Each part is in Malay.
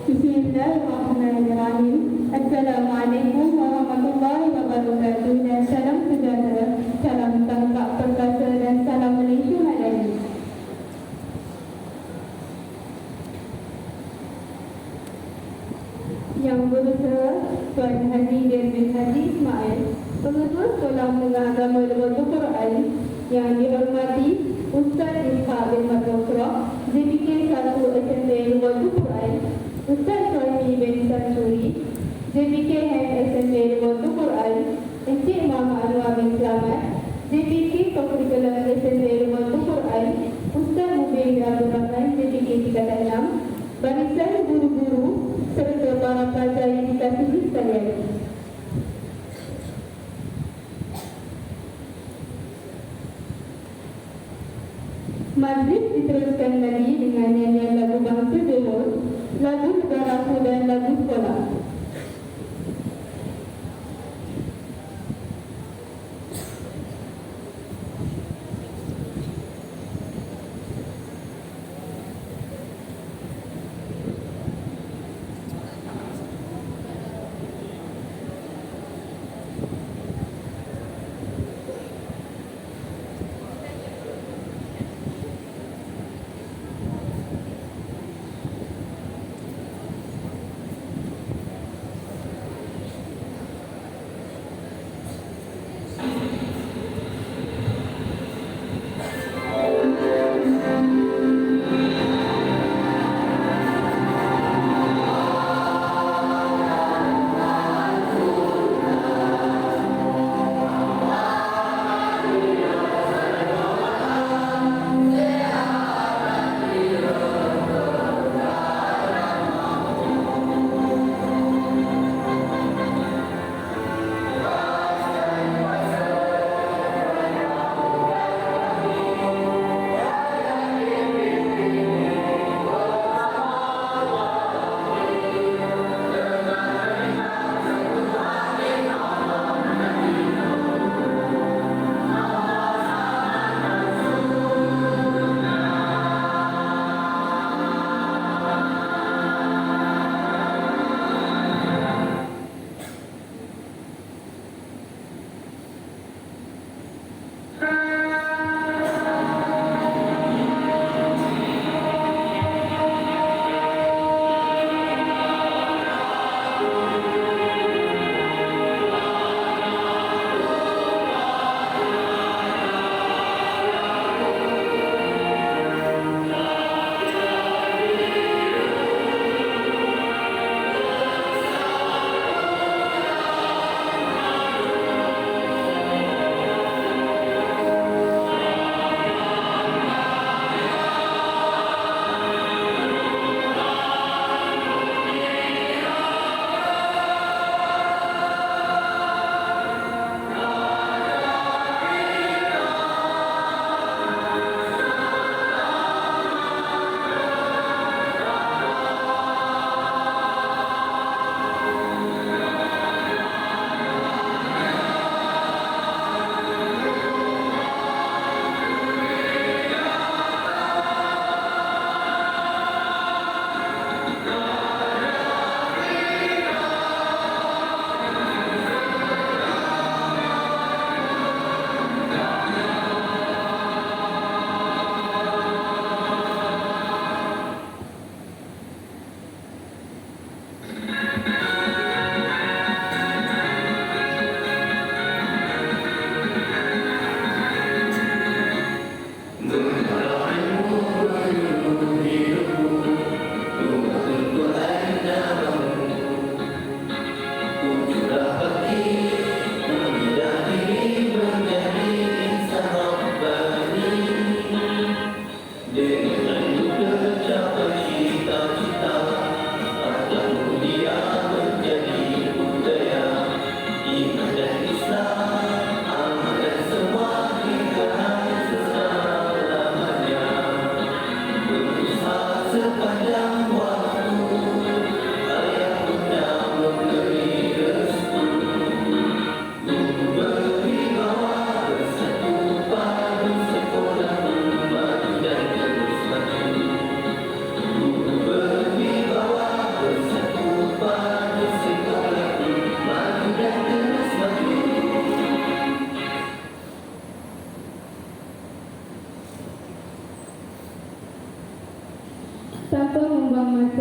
Bismillahirrahmanirrahim. Assalamualaikum warahmatullahi wabarakatuh dan salam sejahtera, salam tangkap perkasa dan salam Malaysia Madani. Yang berbicara Tuan Haji bin Haji Ismail, Pengetua Sekolah Menengah Agama Darul Quran, yang dihormati Ustaz Ishaq bin Madrokra, JPK 1 SMP Darul Quran, Ustaz Suhaimi bin Sansuri, JPK Head SMP Darul Quran, Encik Muhammad Anwar bin Selamat, JPK Curriculum SMP Darul Quran, Ustaz Mubin bin Abdul Rahman, JPK Tingkatan 6, barisan guru-guru serta para pelajar yang dikasihi sekalian. Majlis diteruskan lagi dengan nyanyian lagu bangsa Johor, lagu negaraku dan lagu sekolah.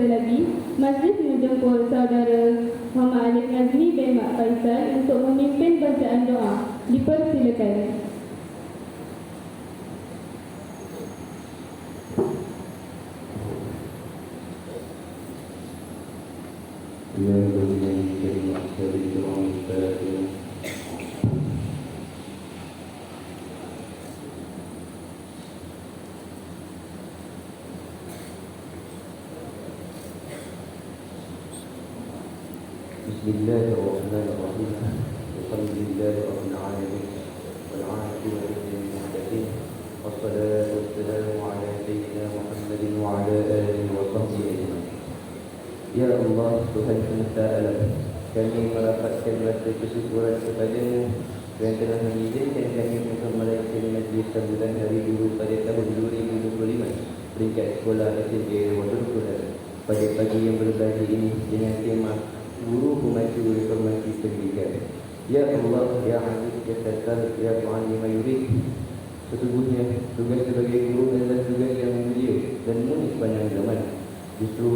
lagi, majlis menjemput saudara Muhammad Alif Nazmi bin Mak Faisal untuk memimpin bacaan doa. Dipersilakan. Bismillahirrahmanirrahim. Alhamdulillahi rabbil alamin. Wal 'aqibatu lil muttaqin. Wassalatu wassalamu ala sayyidina Muhammadin wa ala alihi wa sahbihi ajma'in. Ya Allah, Tuhan semesta alam, kami merapatkan rasa kesyukuran kepada-Mu yang telah mengizinkan kami untuk meraihkan majlis sambutan Hari Guru pada tahun 2025 peringkat sekolah SMK Wadul Kuala pada pagi yang berbahagia ini dengan tema Guru Pemacu Reformasi Pendidikan. Ya Allah, Ya Aziz, Ya Sattar, Ya Mu'allim Yurid, sesungguhnya tugas sebagai guru adalah tugas yang mulia dan mulia sepanjang zaman. Justru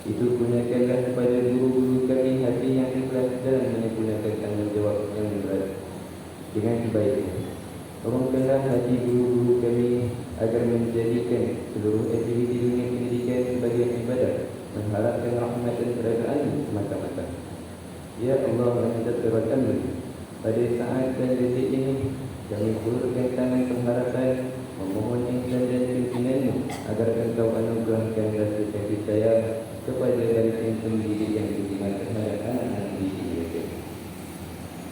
itu gunakanlah kepada guru-guru kami hati yang ikhlas dalam menyempurnakan tanggungjawab yang berat dengan sebaiknya. Tolongkanlah hati guru-guru kami agar menjadikan seluruh aktiviti dunia pendidikan sebagai ibadah, mengharapkan rahmat dan keredaan semata-mata. Ya Allah, menjadikan pada saat dan detik ini kami hulurkan tangan pengharapan, memohon ihsan dan pimpinan-Mu agar Engkau anugerahkan rasa kasih sayang kepada barisan pendidik yang budiman terhadap anak-anak didik mereka,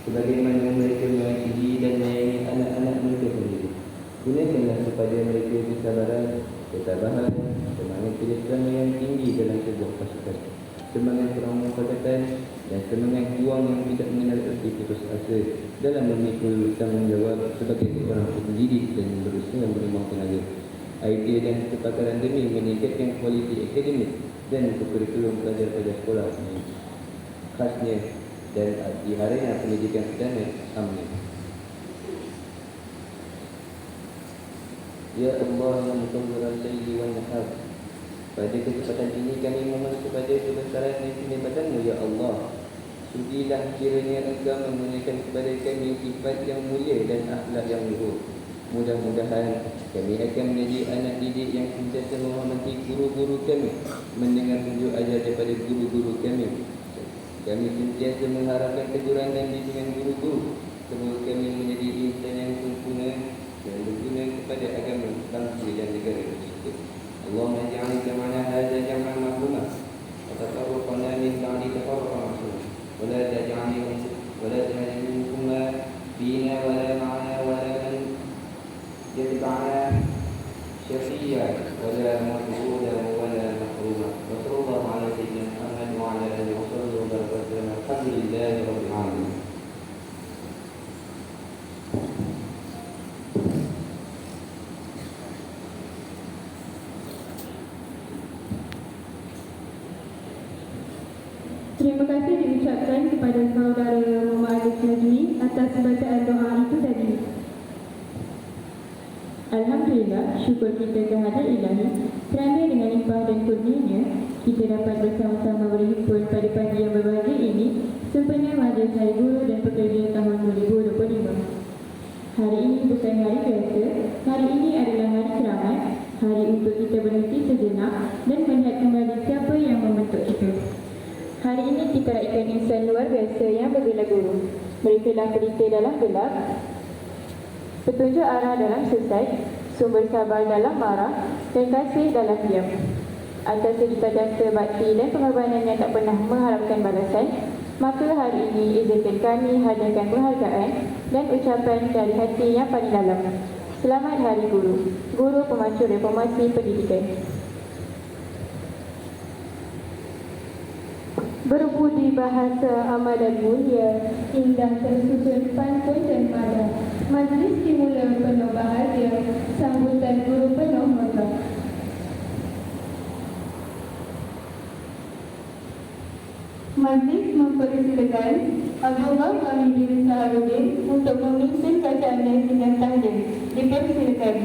sebagaimana mereka mengasihi dan menyayangi anak-anak mereka sendiri. Gunakanlah kepada mereka kesabaran, ketabahan, semangat kerjasama yang tinggi dalam sebuah pasukan, semangat peramufakat dan semangat juang yang tidak mengenal erti putus asa dalam memikul tanggungjawab sebagai seorang pendidik dan berusaha menimang tenaga, idea dan kepakaran demi meningkatkan kualiti akademik dan kurikulum pelajar-pelajar sekolah ini, khasnya dan di arena pendidikan perdana. Amin. Ya Allah yang mutawwirul laili wan nahar, pada kesempatan ini kami memohon kepada kebesaran dan kenikmatan-Mu ya Allah. Sudilah kiranya Engkau menggunakan kepada kami sifat yang mulia dan akhlak yang luhur. Mudah-mudahan kami akan menjadi anak didik yang sentiasa menghormati guru-guru kami, mendengar tunjuk ajar daripada guru-guru kami. Kami sentiasa mengharapkan teguran dan bimbingan guru-guru. Semoga kami menjadi insan yang sempurna dan berguna kepada agama, bangsa dan negara tercinta. Allahumma ja'al jam'ana hadza jam'an marhuma wa tafarraqna min ba'di tafarruqan ma'suma wa la taj'al minkum fina wa la ma'ana wa la man yatba'ana syafiya wa la maqbuda wa la mahruma wa sallallahu ala sayyidina Muhammad wa ala alihi wa sahbihi wa barakatuh. Alhamdulillahi rabbil alamin. Terima kasih diucapkan kepada saudara Muhammad Alif Nazmi atas bacaan doa itu tadi. Alhamdulillah, syukur kita kehadrat Ilahi kerana dengan limpah dan kurnianya kita dapat bersama-sama berhimpun pada pagi yang berbahagia ini sempena Majlis Hari Guru dan Pekerja tahun 2025. Hari ini bukan hari biasa, hari ini adalah hari keramat, hari untuk kita berhenti sejenak dan melihat kembali siapa yang membentuk kita. Hari ini kita raikan insan luar biasa yang bergelar guru. Mereka lah pelita dalam gelap, petunjuk arah dalam sesat, sumber sabar dalam marah, dan kasih dalam diam. Atas sejuta jasa bakti dan pengorbanan yang tak pernah mengharapkan balasan, maka hari ini izinkan kami hadirkan penghargaan dan ucapan dari hati yang paling dalam. Selamat Hari Guru, Guru Pemacu Reformasi Pendidikan. Berbudi bahasa amat dan mulia, indah tersusun pantun dan padat. Majlis dimula penuh bahagia, sambutan guru penuh megah. Majlis mempersilakan Abdullah Hamidin Saharudin untuk memimpin bacaan dengan tahlil. Dipersilakan.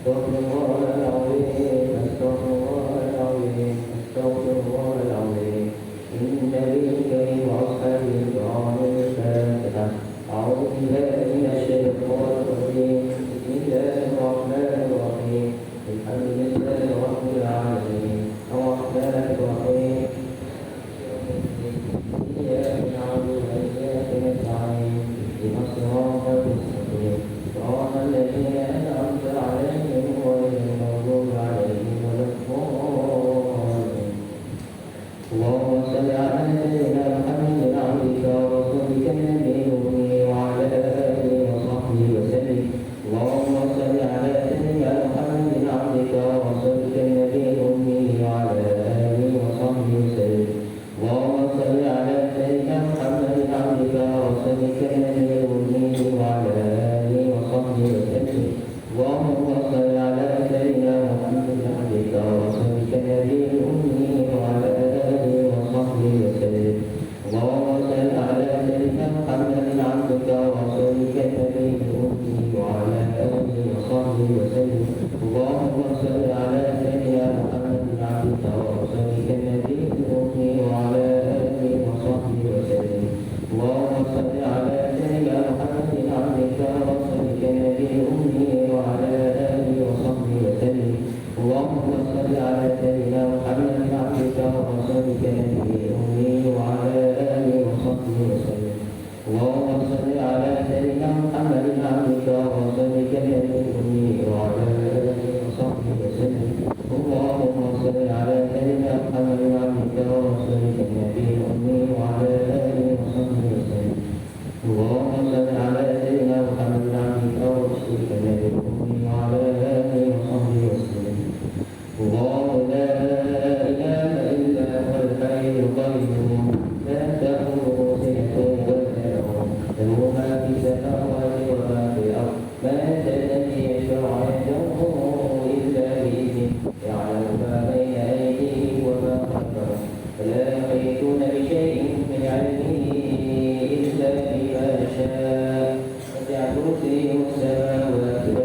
استغفر الله العظيم استغفر الله العظيم استغفر الله العظيم النبي الكريم وأصحابه الكرام الفاتحة أعوذ بالله من الشيطان الرجيم بسم الله الرحمن الرحيم الحمد لله رب العالمين الرحمن الرحيم إياك نعبد وإياك نستعين اهدنا الصراط المستقيم صراط الذين أنعمت عليهم غير المغضوب عليهم ولا الضالين اللهم صل على سيدنا محمد عبدك ورسولك النبي الأمي وعلى آله وصحبه وسلم اللهم صل على سيدنا محمد عبدك ورسولك النبي الأمي وعلى آله وصحبه وسلم اللهم صل على سيدنا محمد عبدك ورسولك النبي الأمي وعلى آله وصحبه وسلم اللهم صل على سيدنا محمد عبدك ورسولك النبي الأمي وعلى آله وصحبه وسلم اللهم صل على سيدنا محمد عبدك ورسولك النبي الأمي وعلى آله وصحبه وسلم اللهم صل على سيدنا محمد عبدك ورسولك النبي الأمي وعلى آله وصحبه وسلم اللهم صل على سيدنا محمد عبدك ورسولك النبي الأمي وعلى آله وصحبه وسلم اللهم صل على سيدنا محمد عبدك ورسولك النبي الأمي وعلى آله وصحبه وسلم اللهم صل على سيدنا محمد عبدك ورسولك النبي الأمي وعلى آله وصحبه وسلم اللهم صل على سيدنا محمد عبدك ورسولك النبي الأمي وعلى آله وصحبه وسلم اللهم صل على سيدنا محمد عبدك ورسولك النبي الأمي وعلى آله وصحبه وسلم الله لا إله إلا هو الحي القيوم لا تأخذه سنة ولا نوم له ما في السماوات وما في الأرض ما الذي يشفع عنده إلا بإذنه يعلم ما بين أيديهم وما خلفهم ولا يحيطون بشيء من علمه إلا بما شاء وسع كرسيه السماوات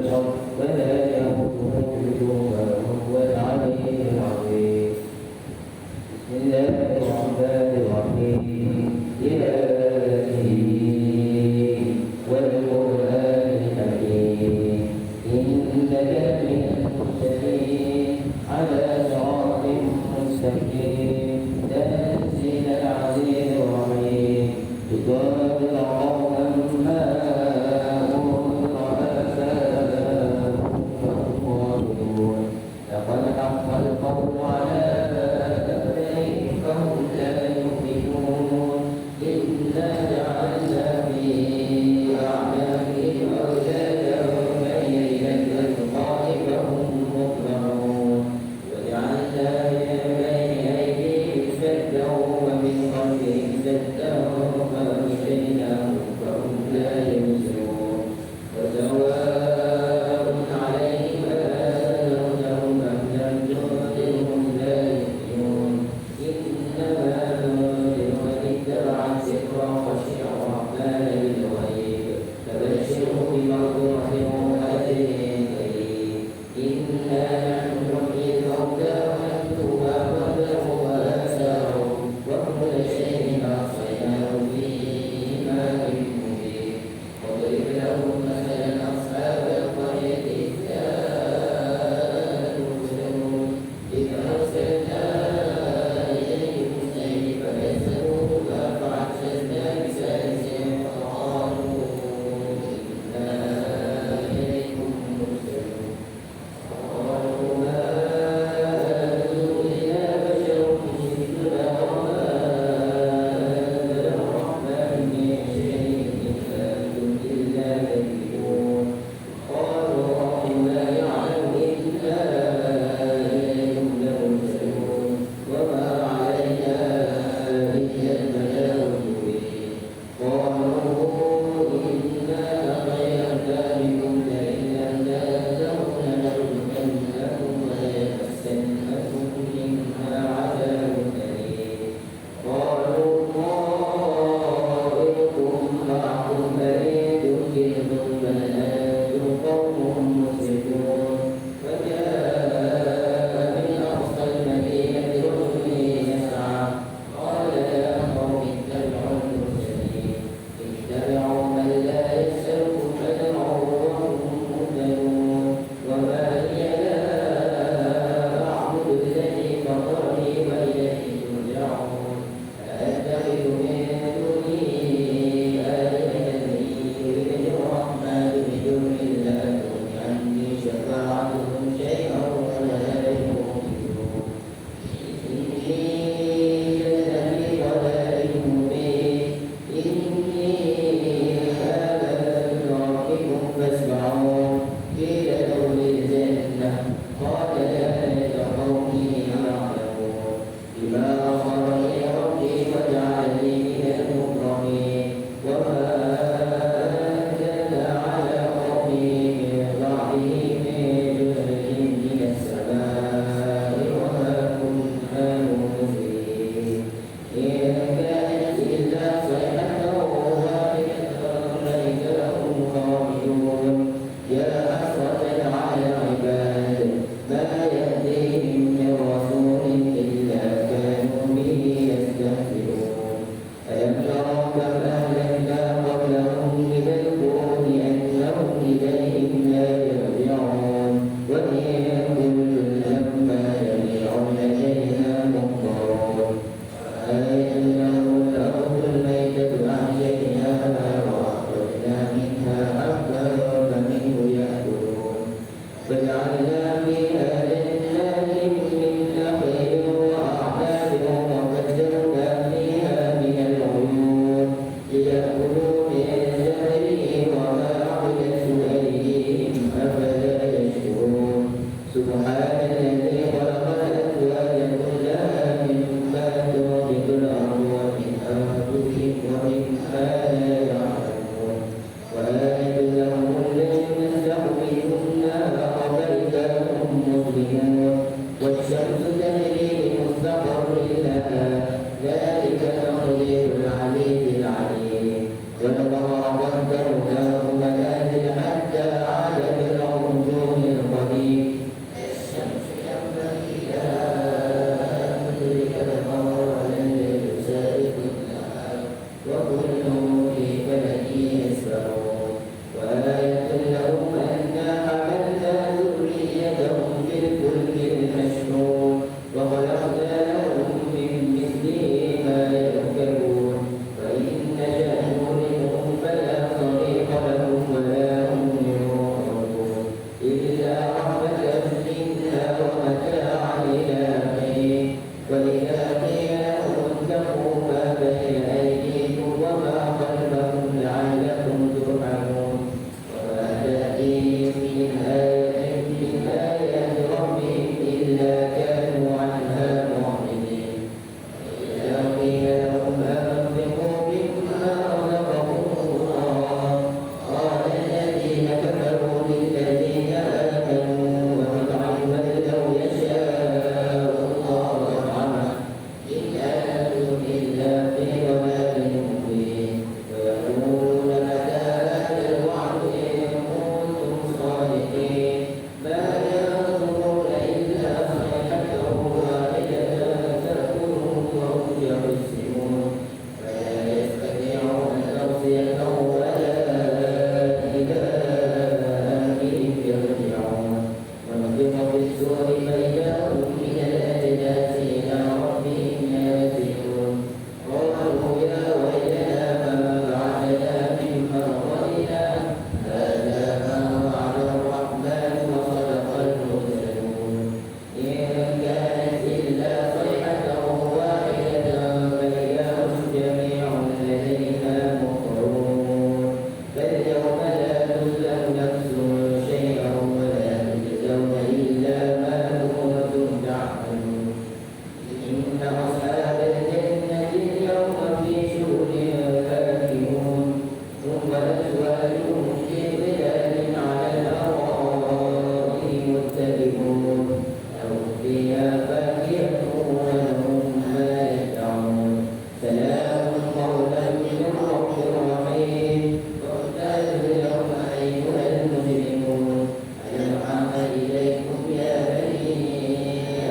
وأزواجهم في ظلال على الأرائك متكئون لهم فيها فاكهة ولهم ما يدعون سلام قولا من رب رحيم وامتازوا اليوم أيها المجرمون ألم أعهد إليكم يا بني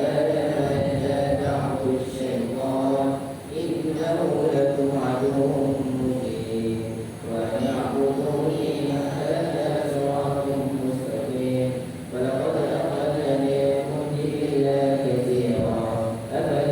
آدم ألا تعبدوا الشيطان إنه لكم عدو مبين وأن اعبدوني هذا صراط مستقيم ولقد أخذنا منكم إلا كثيرا أفلا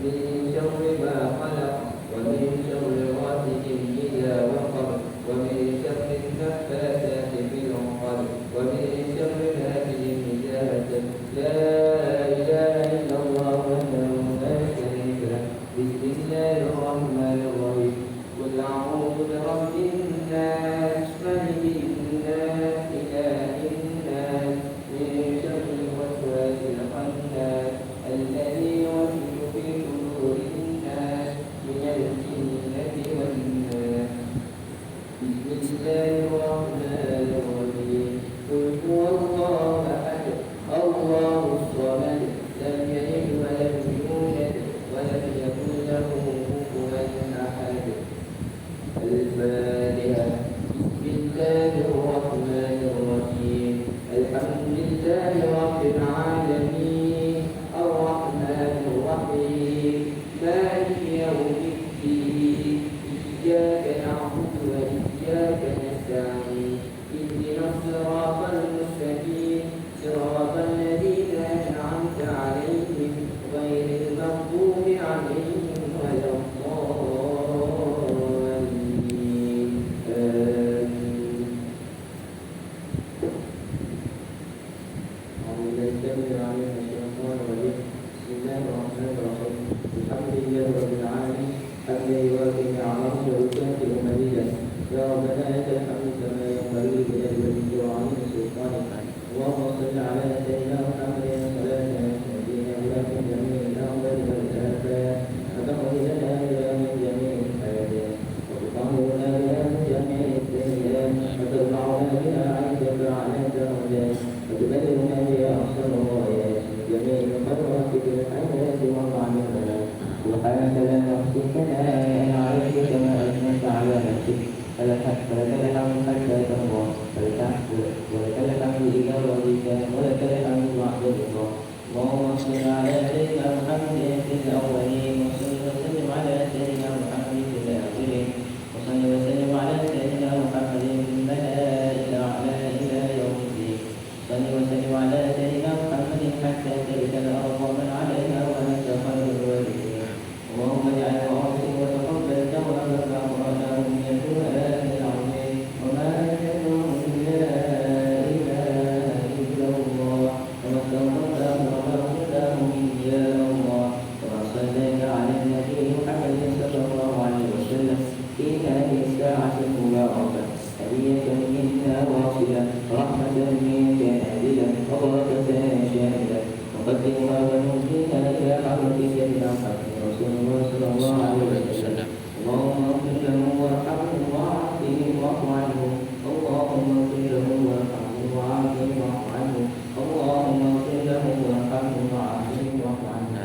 من شر ما خلق ومن شر غاسق إذا وقب ومن شر النفاثات في العقد ومن شر حاسد إذا حسد لا إله إلا الله وحده لا شريك له بسم الله الرحمن الرحيم قل أعوذ برب الناس ملك الناس إله الناس من شر الوسواس الخناس الذي يوسوس في صدور الناس من الجنة والناس بسم الله الرحمن الرحيم قل هو الله أحد الله الصمد لم يلد ولم يولد ولم يكن له كفوا أحد الفاتحة بسم الله الرحمن الرحيم الحمد لله رب العالمين الرحمن الرحيم مالك يوم الدين إياك نعبد وإياك نستعين اهدنا الصراط المستقيم صراط الذين أنعمت عليهم غير المغضوب عليهم ولا الضالين آمين. أعوذ بالله من الشيطان الرجيم بسم الله الرحمن الرحيم الحمد لله رب العالمين حمدا يوافي نعمه ويكافئ مزيدا يا ربنا لك الحمد كما ينبغي لجلالك وعظيم سلطانك اللهم صل على سيدنا محمد صلاة تهدينا بها في جميع الأمر والآفات وتقضي لنا بها من جميع الحاجات وتطهرنا بها من جميع السيئات وترفعنا بها عندك على درجات وتبلغنا بها أحسن الغايات من جميع الخيرات في الحياة والمعاملات سبحانك لا نحصي ثناء عليك كما أثنيت على نفسك فلك الحمد حتى ترضى ولك الحمد إذا رضيت ولك الحمد بعد الرضا اللهم صل على سيدنا محمد في الأولين وصل وسلم على سيدنا محمد في الآخرين وصل وسلم على سيدنا محمد في الملائكة الأعلى إلى يوم الدين صل وسلم على سيدنا محمد حتى ترث الأرض ومن عليها وأنت خير الوارثين اللهم اجعل وأعطي وتقبل توبة فأقرأناه من القرآن العظيم وما أنزلناه إلا إله إلا الله وما استغفرناه وما أخذناه منك يا الله وما صليت على النبي محمد صلى الله عليه وسلم في هذه الساعة المباركة هدية منا واصلة رحمة منك نازلة وبركة شاملة نقدمها ونهديها إلى حضرتك يا محمد رسول الله صلى الله عليه وسلم اللهم اغفر له وارحمه وعافه واعف عنه اللهم اغفر له وارحمه وعافه واعف عنه اللهم اغفر له وارحمه وعافه واعف عنه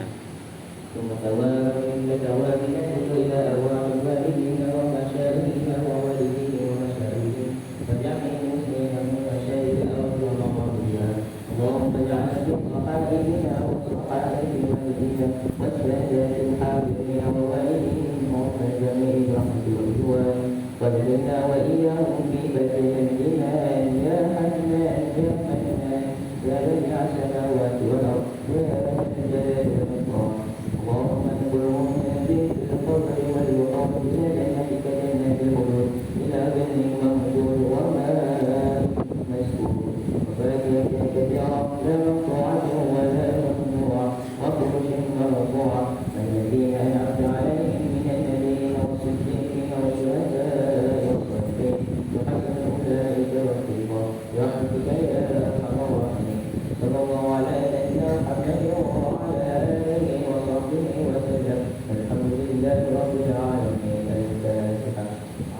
ثم توابنا إلى أرواح والدينا ومشايخنا ووالديه ومشايخهم وجميع المسلمين من مشايخ الأرض ومغاربها اللهم اجعل في صحائفنا وصحائف والدينا والسادات الحاضرين ووالديهم ومن جميع الرحمة والرضوان واجعلنا وإياهم في بدر الإيمان يا حنان يا منان يا بديع السماوات والأرض يا ذا الجلال والإكرام اللهم انقلهم من ذكر القبر والوقوف إلى جنتك جنة الخلود إلى بر مهجور وماء مسكون وفاكهة كثيرة لا مقطوعة ولا ممنوعة وفرش مرفوعة الذين أنعمت عليهم من النبيين والصديقين والشهداء والصالحين وحسن أولئك رفيقا برحمتك يا أرحم الراحمين صلى الله على سيدنا محمد وعلى آله وصحبه وسلم الحمد لله رب العالمين الفاتحة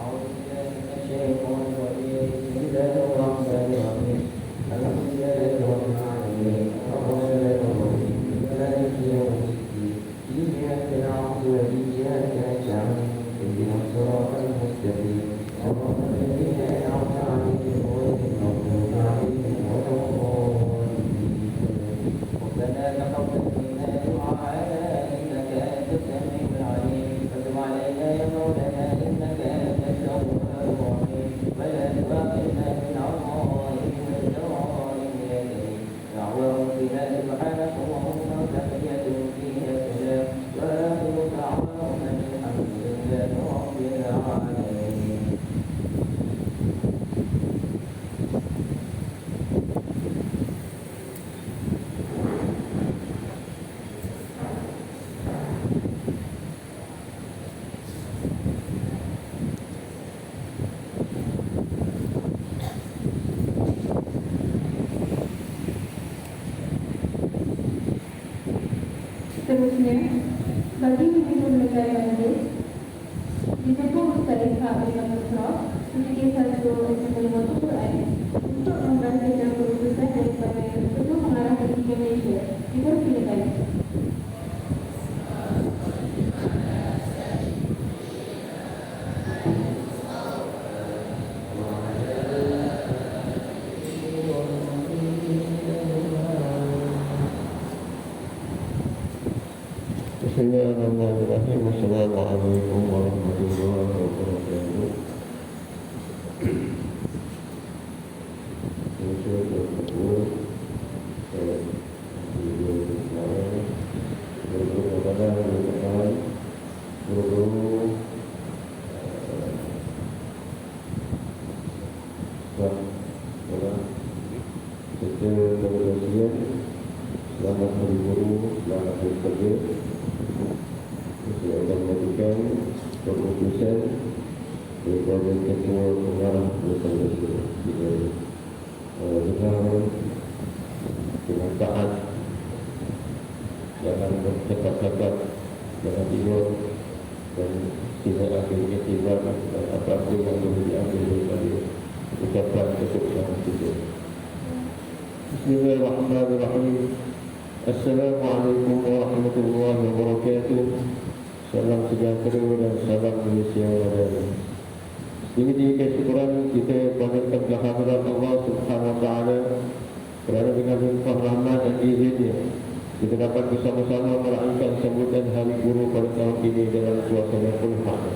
أعوذ بالله من الشيطان الرجيم بسم الله الرحمن الرحيم الحمد لله رب العالمين الرحمن الرحيم مالك يوم الدين إياك نعبد وإياك نستعين اهدنا الصراط المستقيم صراط الذين أنعمت عليهم غير المغضوب عليهم ولا الضالين ربنا تقبل منا دعاءنا إنك أنت السميع العليم وتب علينا يا مولانا إنك أنت التواب الرحيم ولا تؤاخذنا بالعظائم والجرائم يا كريم دعواهم فيها سبحانك اللهم وتحيتهم فيها سلام Seterusnya, bagi pemimpin negara Inggris, didukung Ustaz Ishak bin Abdul memiliki satu menerima Quran untuk membahagikan keputusan daripada Ketua Pengarah Tertinggi Malaysia. Dipersilakan. Bismillahirrahmanirrahim. Assalamualaikum warahmatullahi wabarakatuh. Selamat Hari Guru, selamat Hari Kerja. Saya akan mengajukan keputusan daripada Ketua Pengarah Bersama Malaysia dengan taat, jangan bercakap-cakap, jangan tidur, dan tidak ambil iktibar dan apa-apa yang boleh diambil daripada ucapan keputusan itu. Bismillahirrahmanirrahim. Assalamualaikum warahmatullahi wabarakatuh. Salam sejahtera dan salam Malaysia Raya. Tinggi kesyukuran kita panjatkan kehadirat Allah Subhanahu Wa Taala kerana dengan limpah rahmat dan izinnya kita dapat bersama-sama meraihkan sambutan Hari Guru pada tahun ini dalam suasana penuh makna.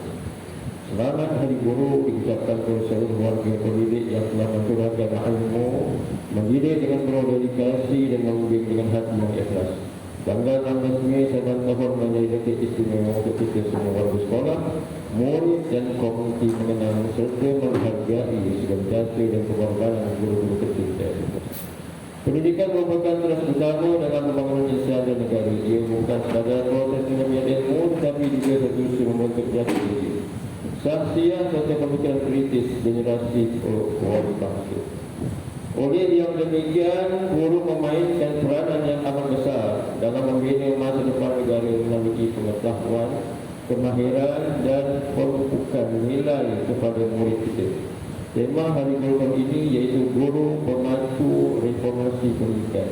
Selamat Hari Guru diucapkan kepada seluruh warga pendidik yang telah mencurahkan ilmu, mendidik dengan penuh dedikasi dan membimbing dengan hati yang ikhlas. Tanggal 16 Mei saya tahun menjadi detik istimewa untuk kita semua warga sekolah, murid dan komuniti mengenal serta menghargai segala jasa dan pengorbanan guru-guru tercinta. Pendidikan merupakan tugas utama dalam pembangunan insan dan negara. Ia bukan sekadar proses penyampaian ilmu, tetapi juga satu membentuk jati diri, saksian serta pemikiran kritis generasi warga bangsa. Oleh yang demikian, guru memainkan peranan yang amat besar dalam membina masa depan negara melalui pengetahuan, kemahiran dan pemupukan nilai kepada murid kita. Tema Hari Guru tahun ini iaitu Guru Pemandu Reformasi Pendidikan.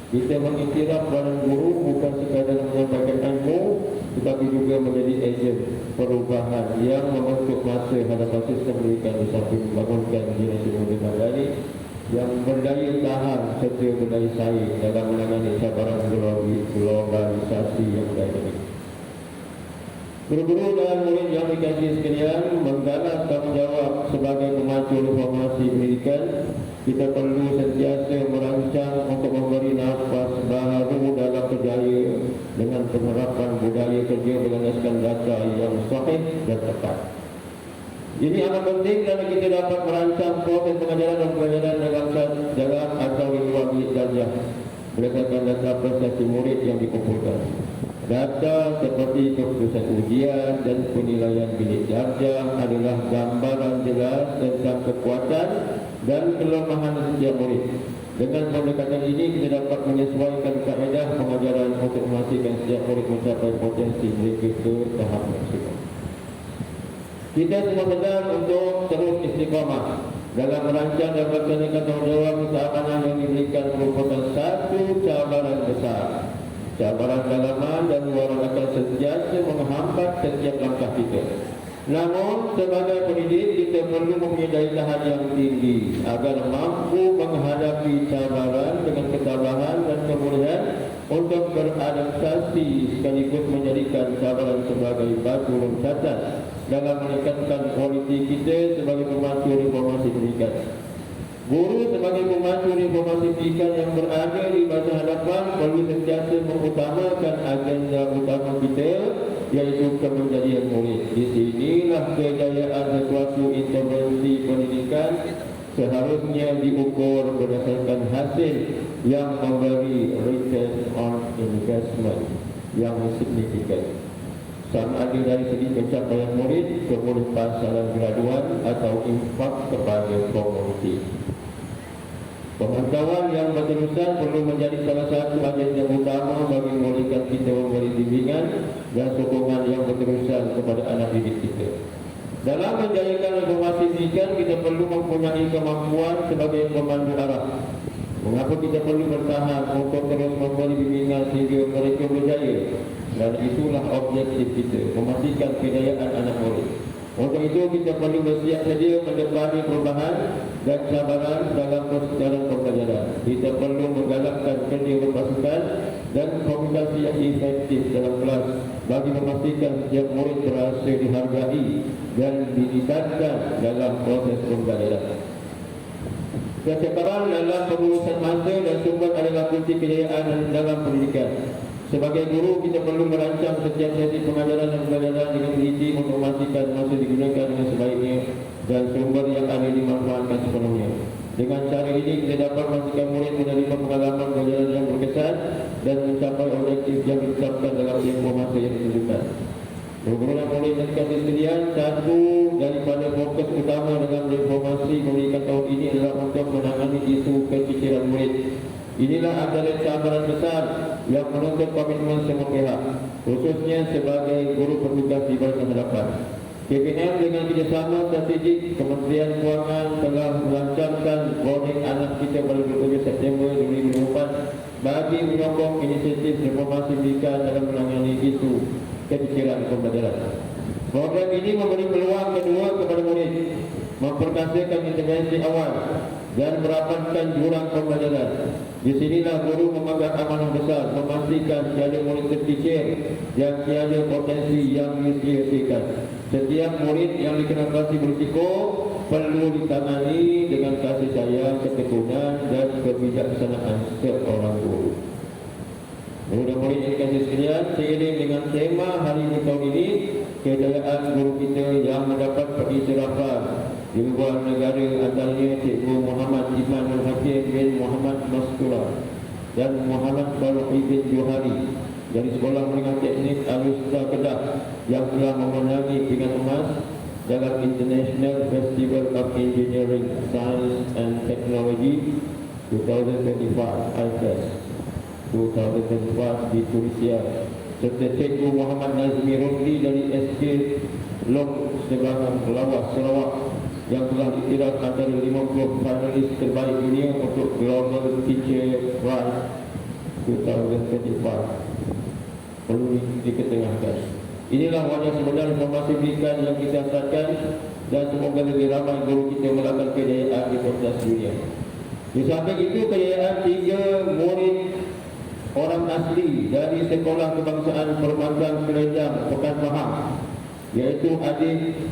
Kita mengiktiraf peranan guru bukan sekadar menyampaikan ilmu, tetapi juga menjadi ejen perubahan yang membentuk masa hadapan sistem pendidikan di samping membangunkan generasi muda mandiri yang berdaya tahan serta berdaya saing dalam menangani cabaran globalisasi yang dinamis. Guru-guru dan murid yang dikasihi sekalian, mengganas tanggungjawab sebagai pemacu reformasi pendidikan, kita perlu sentiasa merancang untuk memberi nafas baru dalam kerjaya dengan penerapan budaya kerja berdasarkan data yang sahih dan tepat. Ini amat penting kerana kita dapat merancang proses pengajaran dan pelajaran dalam atau di luar bilik darjah berdasarkan data prestasi murid yang dikumpulkan. Data seperti keputusan ujian dan penilaian bilik darjah adalah gambaran jelas tentang kekuatan dan kelemahan setiap murid. Dengan pendekatan ini kita dapat menyesuaikan kaedah pengajaran untuk memastikan setiap murid mencapai potensi mereka ke tahap maksimum. Kita semua sedar untuk terus istiqamah dalam merancang dan melaksanakan tanggungjawab keamanan yang diberikan merupakan satu cabaran besar. Cabaran dalaman dan luaran akan sentiasa menghambat setiap langkah kita. Namun sebagai pendidik kita perlu mempunyai daya tahan yang tinggi agar mampu menghadapi cabaran dengan ketabahan dan kemudian untuk beradaptasi sekaligus menjadikan cabaran sebagai batu loncatan dalam meningkatkan kualiti kita sebagai pemacu reformasi pendidikan. Guru sebagai pemacu reformasi pendidikan yang berada di masa hadapan perlu sentiasa mengutamakan agenda utama kita, iaitu kemenjadian murid. Di sinilah kejayaan sesuatu intervensi pendidikan seharusnya diukur berdasarkan hasil yang memberi return on investment yang signifikan, sama ada dari segi pencapaian murid, kemudian pasaran graduan atau impak kepada komuniti. Pemantauan yang berterusan perlu menjadi salah satu agenda utama bagi memulihkan kita memberi bimbingan dan sokongan yang berterusan kepada anak didik kita. Dalam menjayakan reformasi pendidikan, kita perlu mempunyai kemampuan sebagai pemandu arah. Mengapa kita perlu bertahan untuk terus memberi bimbingan sehingga mereka berjaya? Dan itulah objektif kita, memastikan kejayaan anak murid. Untuk itu kita perlu bersiap sedia mendepani perubahan dan cabaran dalam persekitaran pembelajaran. Kita perlu menggalakkan kerja berpasukan dan komunikasi yang efektif dalam kelas bagi memastikan setiap murid berasa dihargai dan dilibatkan dalam proses pembelajaran. Kesetaraan dalam pengurusan masa dan sumber adalah kunci kejayaan dalam pendidikan. Sebagai guru, kita perlu merancang setiap sesi pengajaran dan pembelajaran dengan teliti untuk memastikan masa digunakan dengan sebaiknya dan sumber yang ada dimanfaatkan sepenuhnya. Dengan cara ini, kita dapat memastikan murid menerima pengalaman pembelajaran yang berkesan dan mencapai objektif yang ditetapkan dalam tempoh masa yang ditentukan. Guru dan murid dan kasih sekalian, satu daripada fokus utama dalam reformasi pendidikan tahun ini adalah untuk menangani isu keciciran murid. Inilah antara cabaran besar yang menuntut komitmen semua pihak, khususnya sebagai guru bertugas di barisan hadapan. KPM dengan kerjasama strategik Kementerian Kewangan telah melancarkan boarding anak kita pada 27 September 2024 bagi menyokong inisiatif reformasi pendidikan dalam menangani isu keciciran pembelajaran. Program ini memberi peluang kedua kepada murid, memperkasakan intervensi awal dan merapatkan jurang pembelajaran. Di sinilah guru memegang amanah besar memastikan tiada murid terkicir dan tiada potensi yang disia-siakan. Setiap murid yang dikenal kasih berisiko perlu ditangani dengan kasih sayang, ketekunan dan kebijaksanaan seorang guru. Murid-murid yang kasih sekalian, seiring dengan tema hari ini tahun ini, kejayaan guru kita yang mendapat periktirafan di luar negara antaranya Cikgu Muhammad Imanul Hakim bin Muhammad Maskura dan Muhammad Faruqi bin Johari dari Sekolah Menengah Teknik Al-Usta Kedah yang telah memenangi pingat emas dalam International Festival of Engineering, Science and Technology 2025 IFES 2024 di Tunisia, serta Cikgu Muhammad Nazmi Rosli dari SK Long Seberang Lawas, Sarawak yang telah diiktiraf antara 50 finalis terbaik dunia untuk Global Teacher Prize 2025 perlu diketengahkan. Inilah wajah sebenar reformasi pendidikan yang kita hasratkan dan semoga lebih ramai guru kita melakukan kejayaan di pentas dunia. Di samping itu, kejayaan 3 murid orang asli dari Sekolah Kebangsaan Permajang Selendang Pekan Mahang, iaitu adik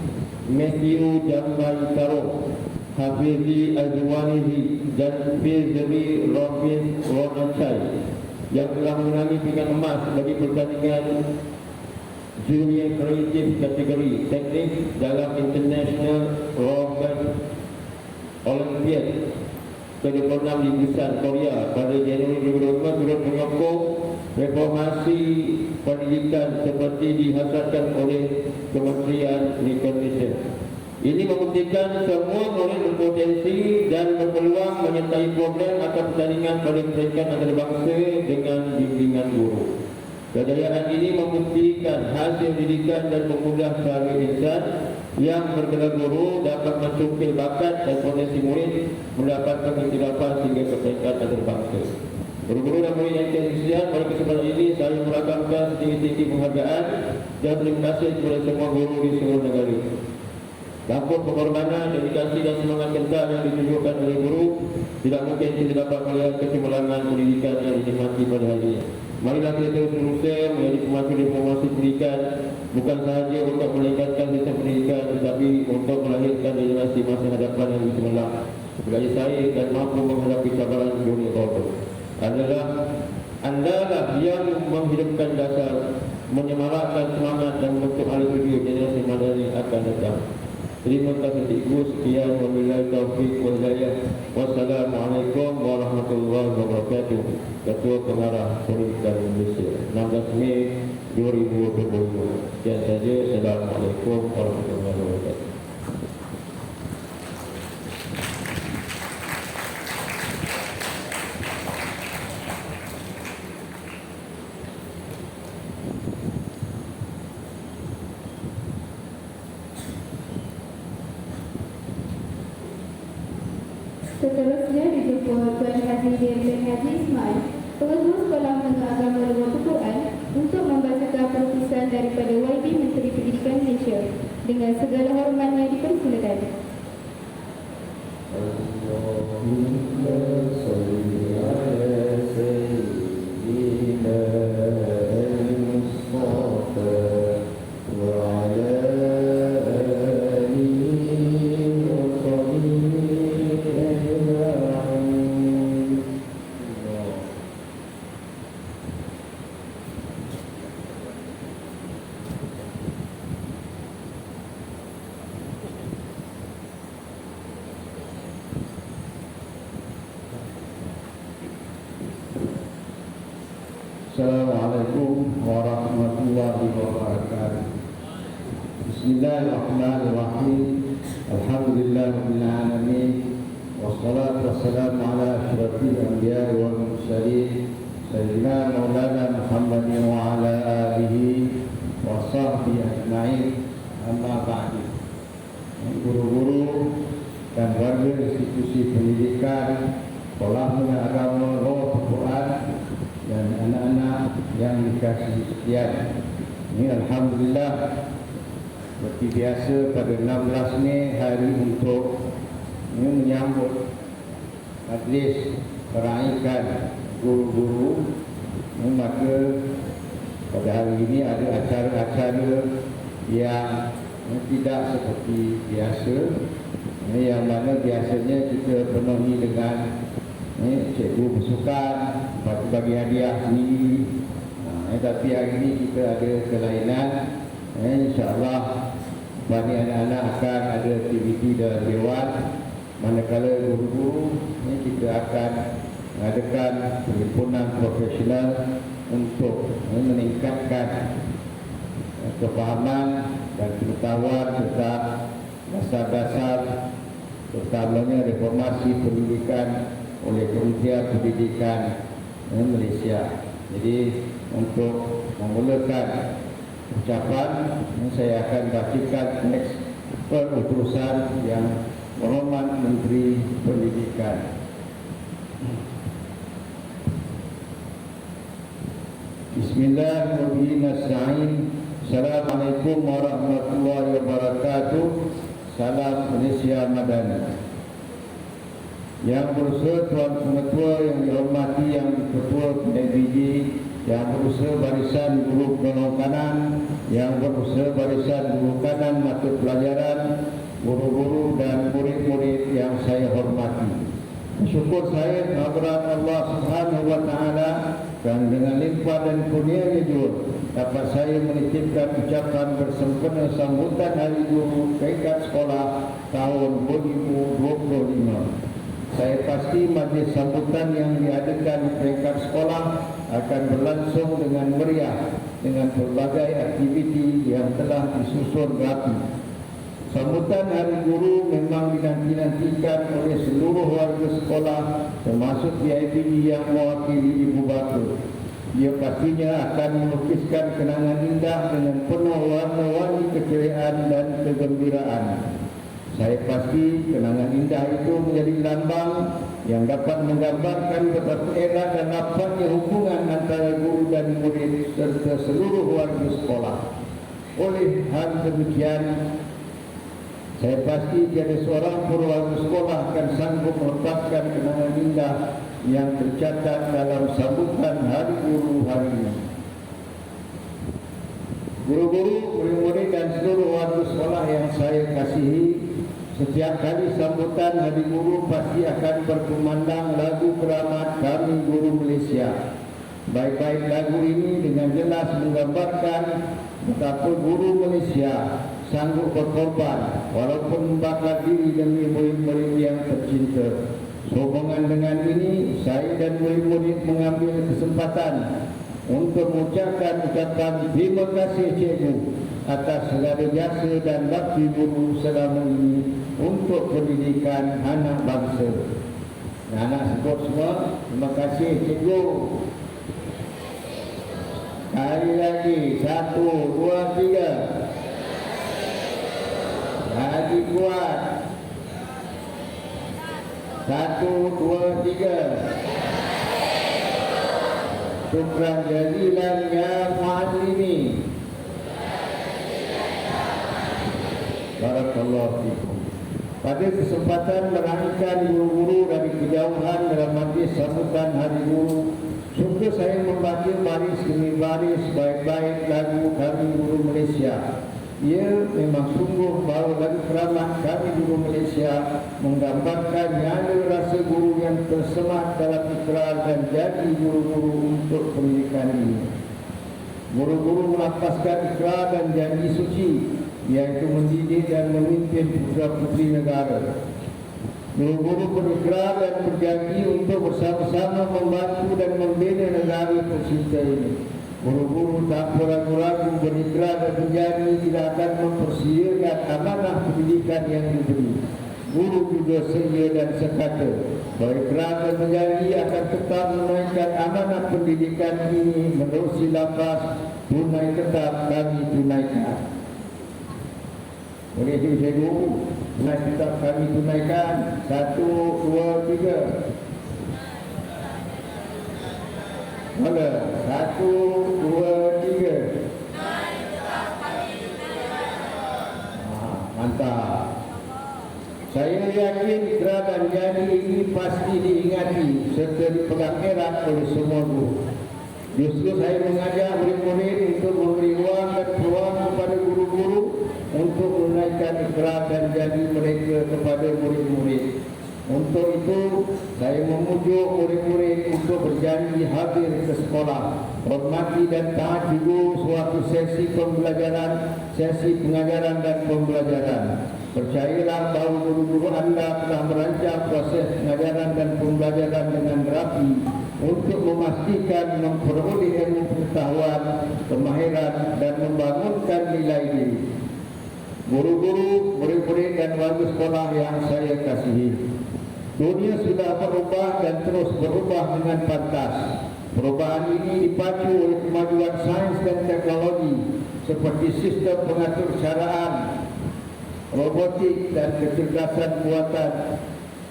Matthew Jamban Karong, Hafizi Azwanihi dan Fizri Rafis Ronachai yang telah menangi pingat emas bagi pertandingan Junior Creative kategori teknik dalam International Rogan Olympiad ke-26 di Busan, Korea pada Januari 2025 turut menyokong reformasi pendidikan seperti dihasratkan oleh Kementerian Pendidikan. Ini membuktikan semua murid berpotensi dan berpeluang menyertai program atau pertandingan pada peringkat antarabangsa dengan bimbingan guru. Kejayaan ini membuktikan hasil didikan dan memudah cara insan yang bergelar guru dapat mencungkil bakat dan potensi murid mendapatkan iktirafan sehingga ke peringkat antarabangsa. Guru-guru dan murid yang tersedia pada kesempatan ini saya merakamkan setinggi-tinggi penghargaan dan terima kasih kepada semua guru di seluruh negara. Tanpa pengorbanan, dedikasi dan semangat kental yang ditunjukkan oleh guru, tidak mungkin kita dapat melihat kecemerlangan pendidikan yang dinikmati pada hari ini. Marilah kita terus berusaha menjadi pemacu reformasi pendidikan, bukan sahaja untuk meningkatkan sistem pendidikan, tetapi untuk melahirkan generasi masa hadapan yang lebih cemerlang, bagi saya dan mampu menghadapi cabaran dunia baru. Andalah yang menghidupkan dasar, menyemarakkan semangat dan membentuk ahli tuju generasi madani akan datang. Terima kasih Cikgu. Sekian, wabillahi taufiq wal hidayah. Wassalamualaikum warahmatullahi wabarakatuh. Ketua Pengarah Pendidikan Malaysia 16 Mei 2022. Sekian saja. Assalamualaikum warahmatullahi wabarakatuh. Seterusnya dijemput Tuan Haji Din Haji Ismail, Pengurus Sekolah Menengah Agama Luar Quran, untuk membacakan perpisahan daripada YB Menteri Pendidikan Malaysia. Dengan segala hormatnya dipersilakan. Allahumma salli ala sayyidina al-Mustafa wa ala alihi wa sahbihi ajma'in. Assalamualaikum warahmatullahi wabarakatuh. Bismillahirrahmanirrahim. Alhamdulillahirabbil alamin. Wassalatu wassalamu ala asyrafil anbiya'i wal mursalin sayyidina Maulana Muhammadin wa ala alihi wa sahbihi ajma'in. Amma ba'du. Guru-guru dan warga institusi pendidikan Sekolah Menengah Agama Luar Quran dan anak-anak yang dikasihi sekalian. Ini alhamdulillah seperti biasa pada 16 ni hari untuk menyambut majlis perayaan guru-guru. Maka pada hari ini ada acara-acara yang tidak seperti biasa, yang mana biasanya kita penuhi dengan cikgu bersukan, bagi hadiah sendiri. Tapi hari ini kita ada kelainan. InsyaAllah bagi anak-anak akan ada aktiviti dalam dewan. Manakala guru-guru kita akan mengadakan perhimpunan profesional untuk meningkatkan kefahaman dan pengetahuan tentang dasar-dasar terutamanya reformasi pendidikan oleh Kementerian Pendidikan Malaysia. Jadi untuk memulakan ucapan, saya akan bacakan teks penutusan yang berhormat Menteri Pendidikan. Bismillahirrahmanirrahim. Assalamualaikum warahmatullahi wabarakatuh. Salam Malaysia Madani. Yang berusaha Tuan Pengetua yang dihormati Yang Ketua PNBG, yang berusaha barisan guru penolong kanan, yang berusaha barisan guru kanan mata pelajaran, guru-guru dan murid-murid yang saya hormati. Syukur saya kehadirat Allah Subhanahu wa taala dan dengan limpah dan kurnia-Nya juga dapat saya menitipkan ucapan bersempena sambutan Hari Guru peringkat sekolah tahun 2025. Saya pasti majlis sambutan yang diadakan peringkat sekolah akan berlangsung dengan meriah dengan berbagai aktiviti yang telah disusun rapi. Sambutan Hari Guru memang dinanti-nantikan oleh seluruh warga sekolah termasuk PIBG yang mewakili Ibu Bapa. Ia pastinya akan melukiskan kenangan indah dengan penuh warna-warni keceriaan dan kegembiraan. Saya pasti kenangan indah itu menjadi lambang yang dapat menggambarkan betapa erat dan rapatnya hubungan antara guru dan murid serta seluruh warga sekolah. Oleh hal demikian, saya pasti tiada seorang pun warga sekolah akan sanggup melepaskan kenangan indah yang tercatat dalam sambutan Hari Guru hari ini. Guru-guru, murid-murid dan seluruh warga sekolah yang saya kasihi, setiap kali sambutan Hari Guru pasti akan berkumandang lagu keramat kami guru Malaysia. Baik-baik lagu ini dengan jelas menggambarkan betapa guru Malaysia sanggup berkorban walaupun membakar diri demi murid-murid yang tercinta. Sehubungan dengan ini, saya dan murid-murid mengambil kesempatan untuk mengucapkan ucapan terima kasih cikgu atas segala jasa dan bakti guru selama ini untuk pendidikan anak bangsa. Anak sebut semua, terima kasih cikgu. Sekali lagi, 1, 2, 3. Lagi kuat. 1, 2, 3. Syukran jazilan ya muallimi. Barakallahu fikum. Pada kesempatan meraihkan guru-guru dari kejauhan dalam majlis sambutan Hari Guru, suka saya membaca baris demi baris baik-baik lagu kami guru Malaysia. Ia memang sungguh bahawa lagu keramat kami guru Malaysia menggambarkan nyata rasa guru yang tersemat dalam ikrar dan jadi guru-guru untuk pendidikan ini. Guru-guru melafazkan ikrar dan janji suci, iaitu mendidik dan memimpin putra-putri negara. Guru-guru berikrar dan berjanji untuk bersama-sama membantu dan membina negara tercinta ini. Guru-guru tak ragu-ragu berikrar dan berjanji tidak akan mempersiakan amanah pendidikan yang diberi. Guru juga sedia dan sekata berikrar dan berjanji akan tetap menunaikan amanah pendidikan ini menerusi lafaz tunai tetap kami tunaikan. Boleh saya dulu, tunai tetap kami tunaikan. 1, 2, 3. Mula 1, 2, 3. Mantap. Saya yakin ikrar dan janji ini pasti diingati serta dipegang erat oleh semua guru. Justru saya mengajak murid-murid untuk memberi ruang dan peluang kepada guru-guru untuk menunaikan ikrar dan janji mereka kepada murid-murid. Untuk itu, saya memujuk murid-murid untuk berjanji hadir ke sekolah, hormati dan taat juga suatu sesi pembelajaran, sesi pengajaran dan pembelajaran. Percayalah bahawa guru-guru anda telah merancang proses pengajaran dan pembelajaran dengan rapi untuk memastikan memperoleh ilmu pengetahuan, kemahiran dan membangunkan nilai diri. Guru-guru, murid-murid dan warga sekolah yang saya kasihi, dunia sudah berubah dan terus berubah dengan pantas. Perubahan ini dipacu oleh kemajuan sains dan teknologi seperti sistem pengatur caraan, robotik dan kecerdasan buatan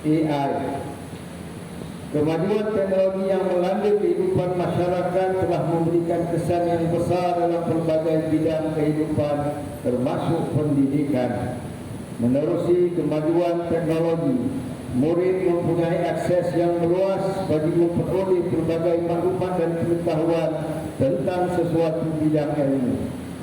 AI. Kemajuan teknologi yang melanda kehidupan masyarakat telah memberikan kesan yang besar dalam berbagai bidang kehidupan termasuk pendidikan. Menerusi kemajuan teknologi, murid mempunyai akses yang meluas bagi memperoleh berbagai maklumat dan pengetahuan tentang sesuatu bidang ilmu.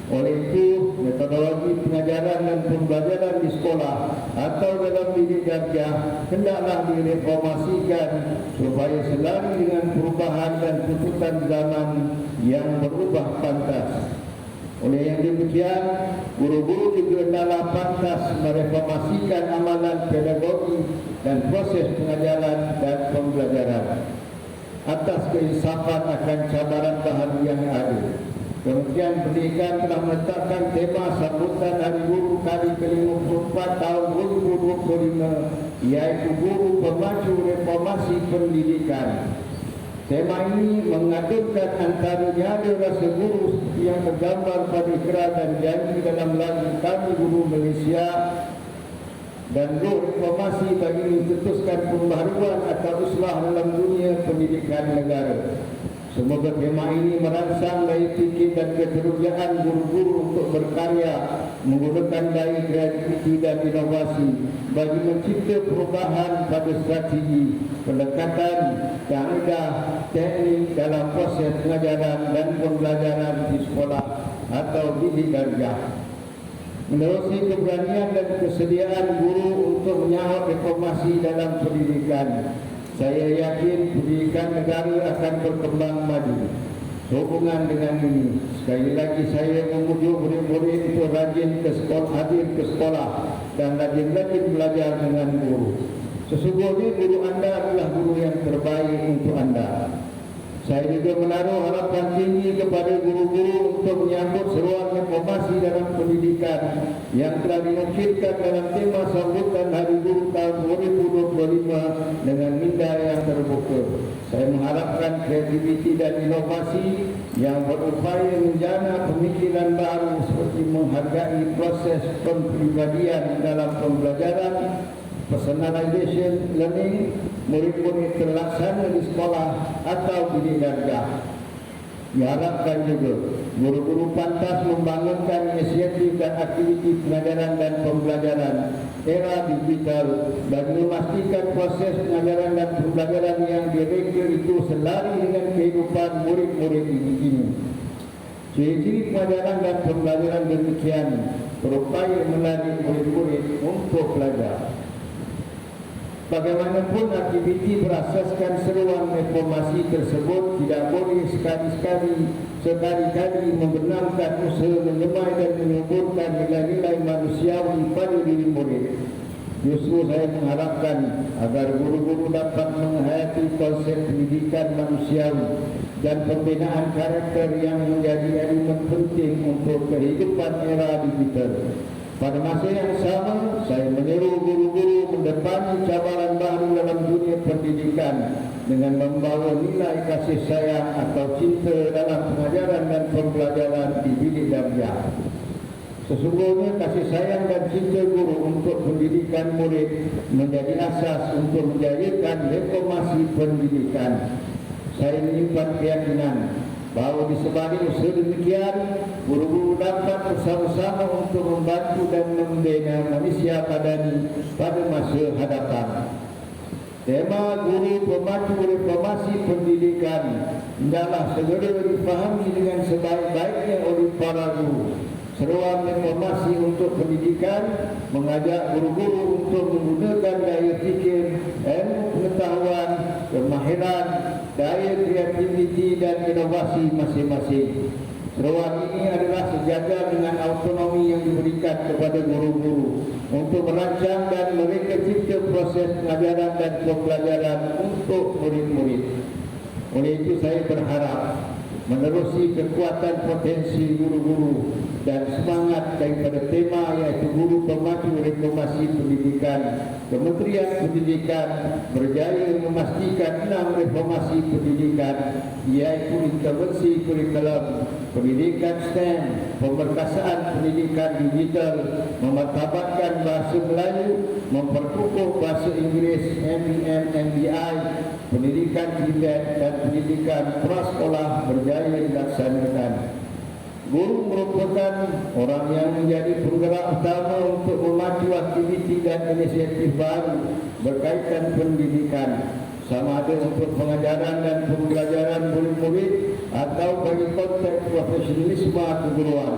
Oleh itu, metodologi pengajaran dan pembelajaran di sekolah atau dalam didik darjah hendaklah direformasikan supaya selari dengan perubahan dan tuntutan zaman yang berubah pantas. Oleh yang demikian, guru-guru juga hendaklah pantas mereformasikan amalan pedagogi dan proses pengajaran dan pembelajaran atas keinsafan akan cabaran bahan yang ada. Kementerian Pendidikan telah menetapkan tema sambutan Hari Guru kali ke-54 tahun 2025, iaitu Guru Pemacu Reformasi Pendidikan. Tema ini mengaturkan antaranya ada rasa guru yang tergambar pada ikrar dan janji dalam lagu Kami Guru Malaysia dan roh reformasi bagi mencetuskan pembaharuan atau islah dalam dunia pendidikan negara. Semoga tema ini merangsang daya fikir dan keterujaan guru-guru untuk berkarya menggunakan daya kreativiti dan inovasi bagi mencipta perubahan pada strategi, pendekatan, kaedah, teknik dalam proses pengajaran dan pembelajaran di sekolah atau didik darjah. Menerusi keberanian dan kesediaan guru untuk menyahut reformasi dalam pendidikan, saya yakin pendidikan negara akan berkembang maju. Sehubungan dengan ini, sekali lagi saya memujuk murid-murid untuk rajin ke sekolah, hadir ke sekolah dan rajin-rajin belajar dengan guru. Sesungguhnya guru anda adalah guru yang terbaik untuk anda. Saya juga menaruh harapan tinggi kepada guru-guru untuk menyambut seruan reformasi dalam pendidikan yang telah dinukilkan dalam tema sambutan Hari Guru tahun 2025 dengan minda yang terbuka. Saya mengharapkan kreativiti dan inovasi yang berupaya menjana pemikiran baru seperti menghargai proses pempribadian dalam pembelajaran, personalization learning, murid-murid terlaksana di sekolah atau didik darjah. Diharapkan juga guru-guru pantas membangunkan inisiatif dan aktiviti pengajaran dan pembelajaran era digital dan memastikan proses pengajaran dan pembelajaran yang direka itu selari dengan kehidupan murid-murid ini. Ciri-ciri pengajaran dan pembelajaran demikian berupaya menarik murid-murid untuk belajar. Bagaimanapun aktiviti berasaskan seruan reformasi tersebut tidak boleh sekali-kali membenamkan usaha menyemai dan menyuburkan nilai-nilai manusiawi pada diri murid. Justru saya mengharapkan agar guru-guru dapat menghayati konsep pendidikan manusiawi dan pembinaan karakter yang menjadi elemen penting untuk kehidupan era digital. Pada masa yang sama, saya menyeru guru-guru mendepani cabaran baru dalam dunia pendidikan dengan membawa nilai kasih sayang atau cinta dalam pengajaran dan pembelajaran di bidik darjah. Sesungguhnya kasih sayang dan cinta guru untuk pendidikan murid menjadi asas untuk menjayakan reformasi pendidikan. Saya menyimpan keyakinan bahawa di sebalik usaha demikian, guru-guru dapat bersama-sama untuk membantu dan membina manusia madani pada masa hadapan. Tema guru pemacu reformasi pendidikan hendaklah segera difahami dengan sebaik-baiknya oleh para guru. Seruan reformasi untuk pendidikan mengajak guru-guru untuk menggunakan daya fikir, ilmu pengetahuan, kemahiran, daya kreativiti dan inovasi masing-masing. Seruan ini adalah sejajar dengan autonomi yang diberikan kepada guru-guru untuk merancang dan mereka cipta proses pengajaran dan pembelajaran untuk murid-murid. Oleh itu saya berharap menerusi kekuatan potensi guru-guru dan semangat daripada tema iaitu guru pemacu reformasi pendidikan. Kementerian Pendidikan berjaya memastikan 6 reformasi pendidikan iaitu intervensi kurikulum, pendidikan STEM, pemberkasaan pendidikan digital, memartabatkan bahasa Melayu, memperkukuh bahasa Inggeris MBM, MBI, pendidikan Tibet dan pendidikan prasekolah berjaya dilaksanakan. Guru merupakan orang yang menjadi penggerak utama untuk memacu aktiviti dan inisiatif baru berkaitan pendidikan, sama ada untuk pengajaran dan pembelajaran murid-murid atau bagi konteks profesionalisme keguruan.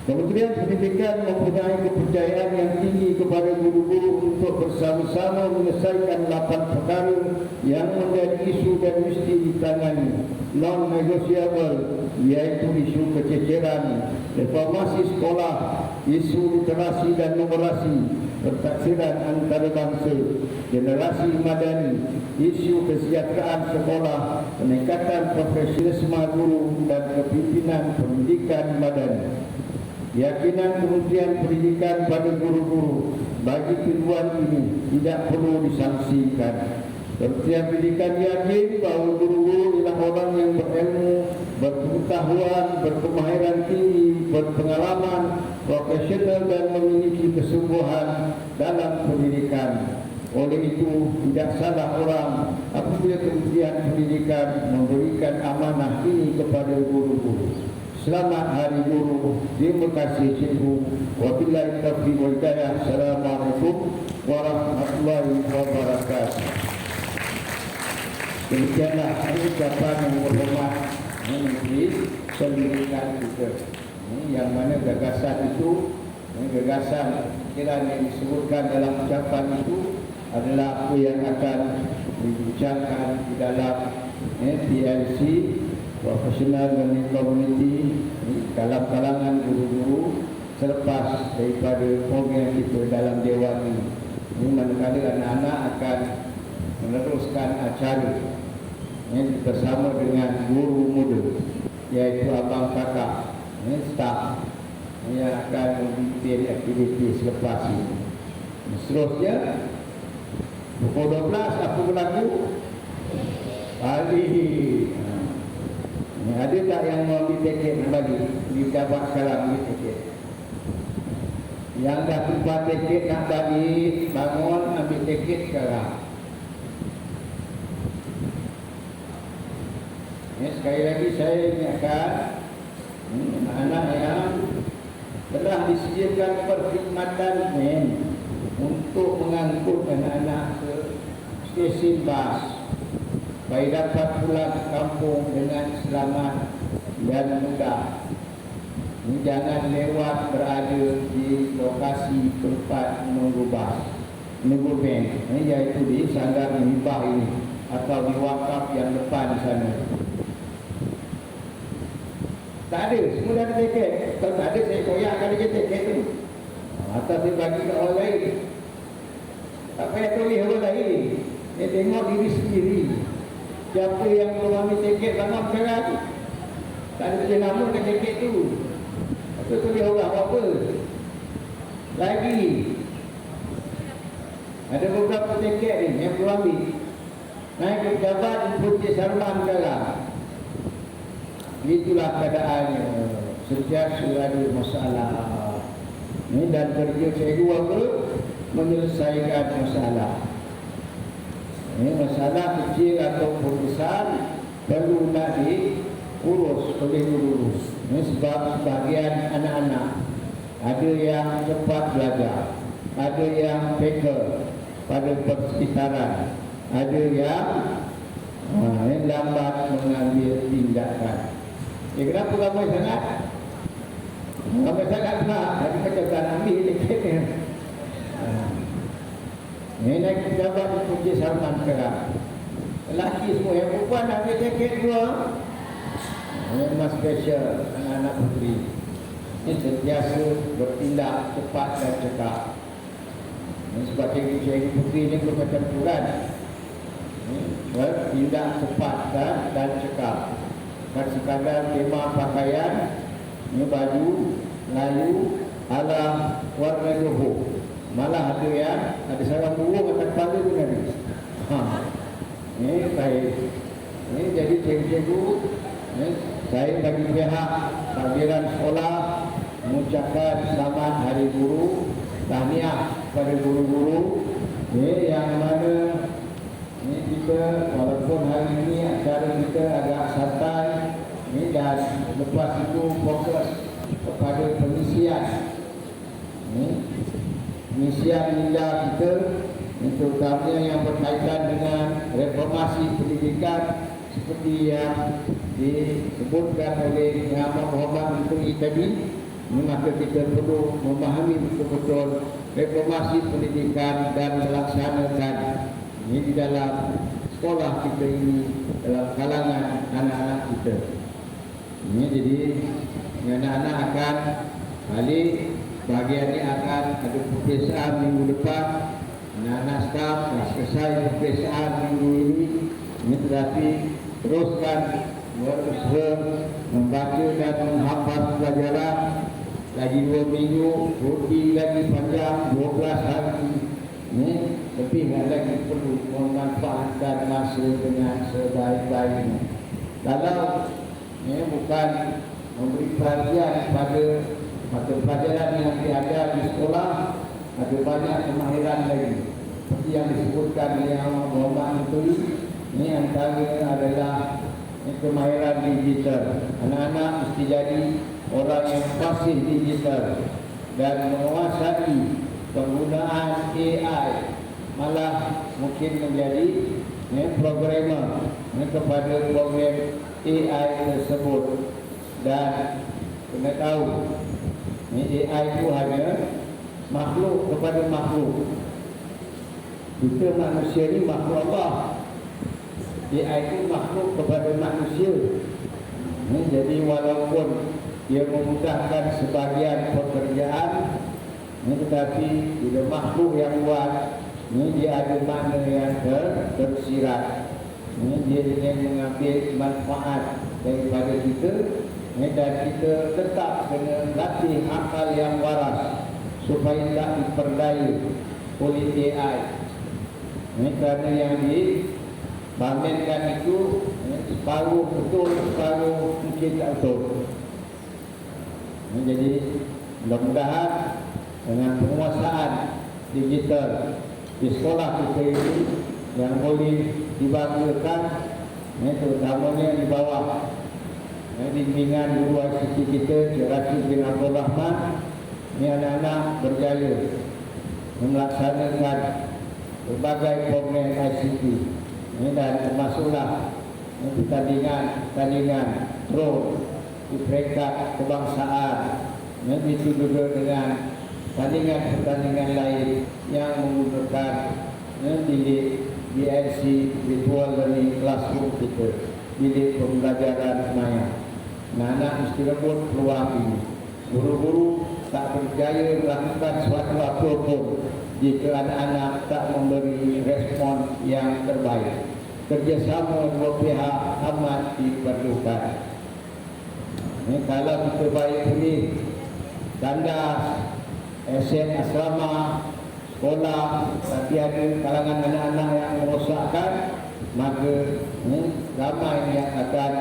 Kementerian Pendidikan mempunyai kepercayaan yang tinggi kepada guru-guru untuk bersama-sama menyelesaikan 8 perkara yang menjadi isu dan mesti ditangani, non-negotiable, iaitu isu kececeran, reformasi sekolah, isu literasi dan numerasi, pertaksiran antarabangsa, generasi madani, isu kesejahteraan sekolah, peningkatan profesionalisme guru dan kepimpinan pendidikan madani. Keyakinan Kementerian Pendidikan pada guru-guru bagi tujuan ini tidak perlu disangsikan. Kementerian Pendidikan yakin bahawa guru-guru ialah orang yang berilmu, berpengetahuan, berkemahiran tinggi, berpengalaman, profesional dan memiliki kesungguhan dalam pendidikan. Oleh itu, tidak salah orang apabila Kementerian Pendidikan memberikan amanah ini kepada guru-guru. Selamat Hari Guru. Terima kasih Cikgu. Wabillahi taufiq wal hidayah. Assalamualaikum warahmatullahi wabarakatuh. Demikianlah ucapan yang berhormat Menteri Pendidikan kita. Yang mana gagasan itu, gagasan pikiran yang disebutkan dalam ucapan itu adalah apa yang akan dibincangkan di dalam PLC, Professional Learning Community, dalam kalangan guru-guru selepas daripada program kita dalam Dewan ini. Manakala anak-anak akan meneruskan acara bersama dengan guru muda, iaitu abang kakak, staf yang akan memimpin aktiviti selepas ini. Seterusnya pukul 12 apa berlaku? Ali Ada tak yang mau ambil tiket nak bagi? Di dapat sekarang ambil tiket. Yang dah lupa tiket nak bagi, bangun ambil tiket sekarang. Sekali lagi saya ingatkan, anak-anak yang telah disediakan perkhidmatan untuk mengangkut anak-anak ke stesen bas, supaya dapat pulang ke kampung dengan selamat dan mudah. Jangan lewat berada di lokasi tempat menunggu bas, menunggu bank, iaitu di sanggar hibah ini atau di wakaf yang depan di sana. Tak ada, semua dah ada tiket. Kalau tak ada, saya koyakkan dia tiket tu. Atau saya bagi ke orang lain. Tak payah tulis orang lain. Dia tengok diri sendiri. Siapa yang belum ambil tiket bangun sekarang. Tak ada tulis nama ke tiket tu. Apa tulis orang apa? Lagi. Ada beberapa tiket ni yang belum ambil. Naik ke pejabat jemput Cik Sarman sekarang. Itulah keadaannya. Sentiasa ada masalah. Dan kerja cikgu apa? Menyelesaikan masalah. Masalah kecil ataupun besar perlu nak diurus oleh guru. Sebab sebahagian anak-anak ada yang cepat belajar, ada yang peker pada persekitaran, ada yang lambat mengambil tindakan. Kenapa ramai sangat? Ramai sangat nak. Jadi macam tak ambil tiket ni. Naik pejabat di Puji Sarman sekarang. Lelaki semua yang perempuan nak ambil tiket semua. Memang special anak-anak puteri. Ini sentiasa bertindak cepat dan cekap. Sebab cikgu-cikgu puteri ni bermacam turan. Bertindak cepat dan cekap. Bukan sekadar tema pakaian, baju, layu, ala warna Johor. Malah ada yang ada sarang burung atas kepala pun ada. Ini baik. Ini jadi cikgu-cikgu, saya bagi pihak takbiran sekolah mengucapkan selamat Hari Guru, tahniah kepada guru-guru yang mana kita walaupun hari ini acara kita agak santai dan lepas itu fokus kepada pengisian minda kita, terutamanya yang berkaitan dengan reformasi pendidikan seperti yang disebutkan oleh Muhammad Muhammad itu tadi. Maka kita perlu memahami betul-betul reformasi pendidikan dan melaksanakan ini di dalam sekolah kita ini, dalam kalangan anak-anak kita. Ini jadi anak-anak akan balik, bahagian ini akan ada peperiksaan minggu depan. Anak-anak staf dah selesai peperiksaan minggu ini, tetapi teruskan berusaha membaca dan menghafaz pelajaran. Lagi 2 minggu, rutin lagi panjang 12 hari. Lebih lagi perlu memanfaatkan masa dengan sebaik-baiknya. Kalau bukan memberi perhatian pada mata pelajaran yang diajar di sekolah, ada banyak kemahiran lagi. Seperti yang disebutkan oleh Muhammad itu, ini antara adalah kemahiran digital. Anak-anak mesti jadi orang yang fasih digital dan menguasai penggunaan AI, malah mungkin menjadi programmer kepada program AI tersebut. Dan kena tahu AI itu hanya makhluk kepada makhluk. Kita manusia ni makhluk Allah. AI itu makhluk kepada manusia. Jadi walaupun dia memudahkan sebahagian pekerjaan, tetapi bila makhluk yang buat, dia ada makna yang tersirat. Dia ingin mengambil manfaat daripada kita, dan kita tetap kena latih akal yang waras supaya tak diperdaya oleh AI. Kerana yang dipamerkan itu separuh betul, separuh mungkin tak betul. Jadi mudah-mudahan dengan penguasaan digital di sekolah kita ini yang boleh dibanggakan, terutamanya di bawah bimbingan guru ICT kita, Cik Rashid bin Abdul Rahman. Ini anak-anak berjaya melaksanakan berbagai program ICT dan termasuklah pertandingan drone di peringkat kebangsaan. Itu juga dengan pertandingan lain yang menggunakan bilik BLC Virtual Learning Classroom kita, bilik pembelajaran maya. Anak-anak mesti rebut peluang ini. Guru-guru tak berjaya melakukan suatu apapun jika anak-anak tak memberi respon yang terbaik. Kerjasama dua pihak amat diperlukan. Kalau kita baik pilih tandas, aset asrama, sekolah, tapi ada kalangan anak-anak yang merosakkan, maka ramai yang akan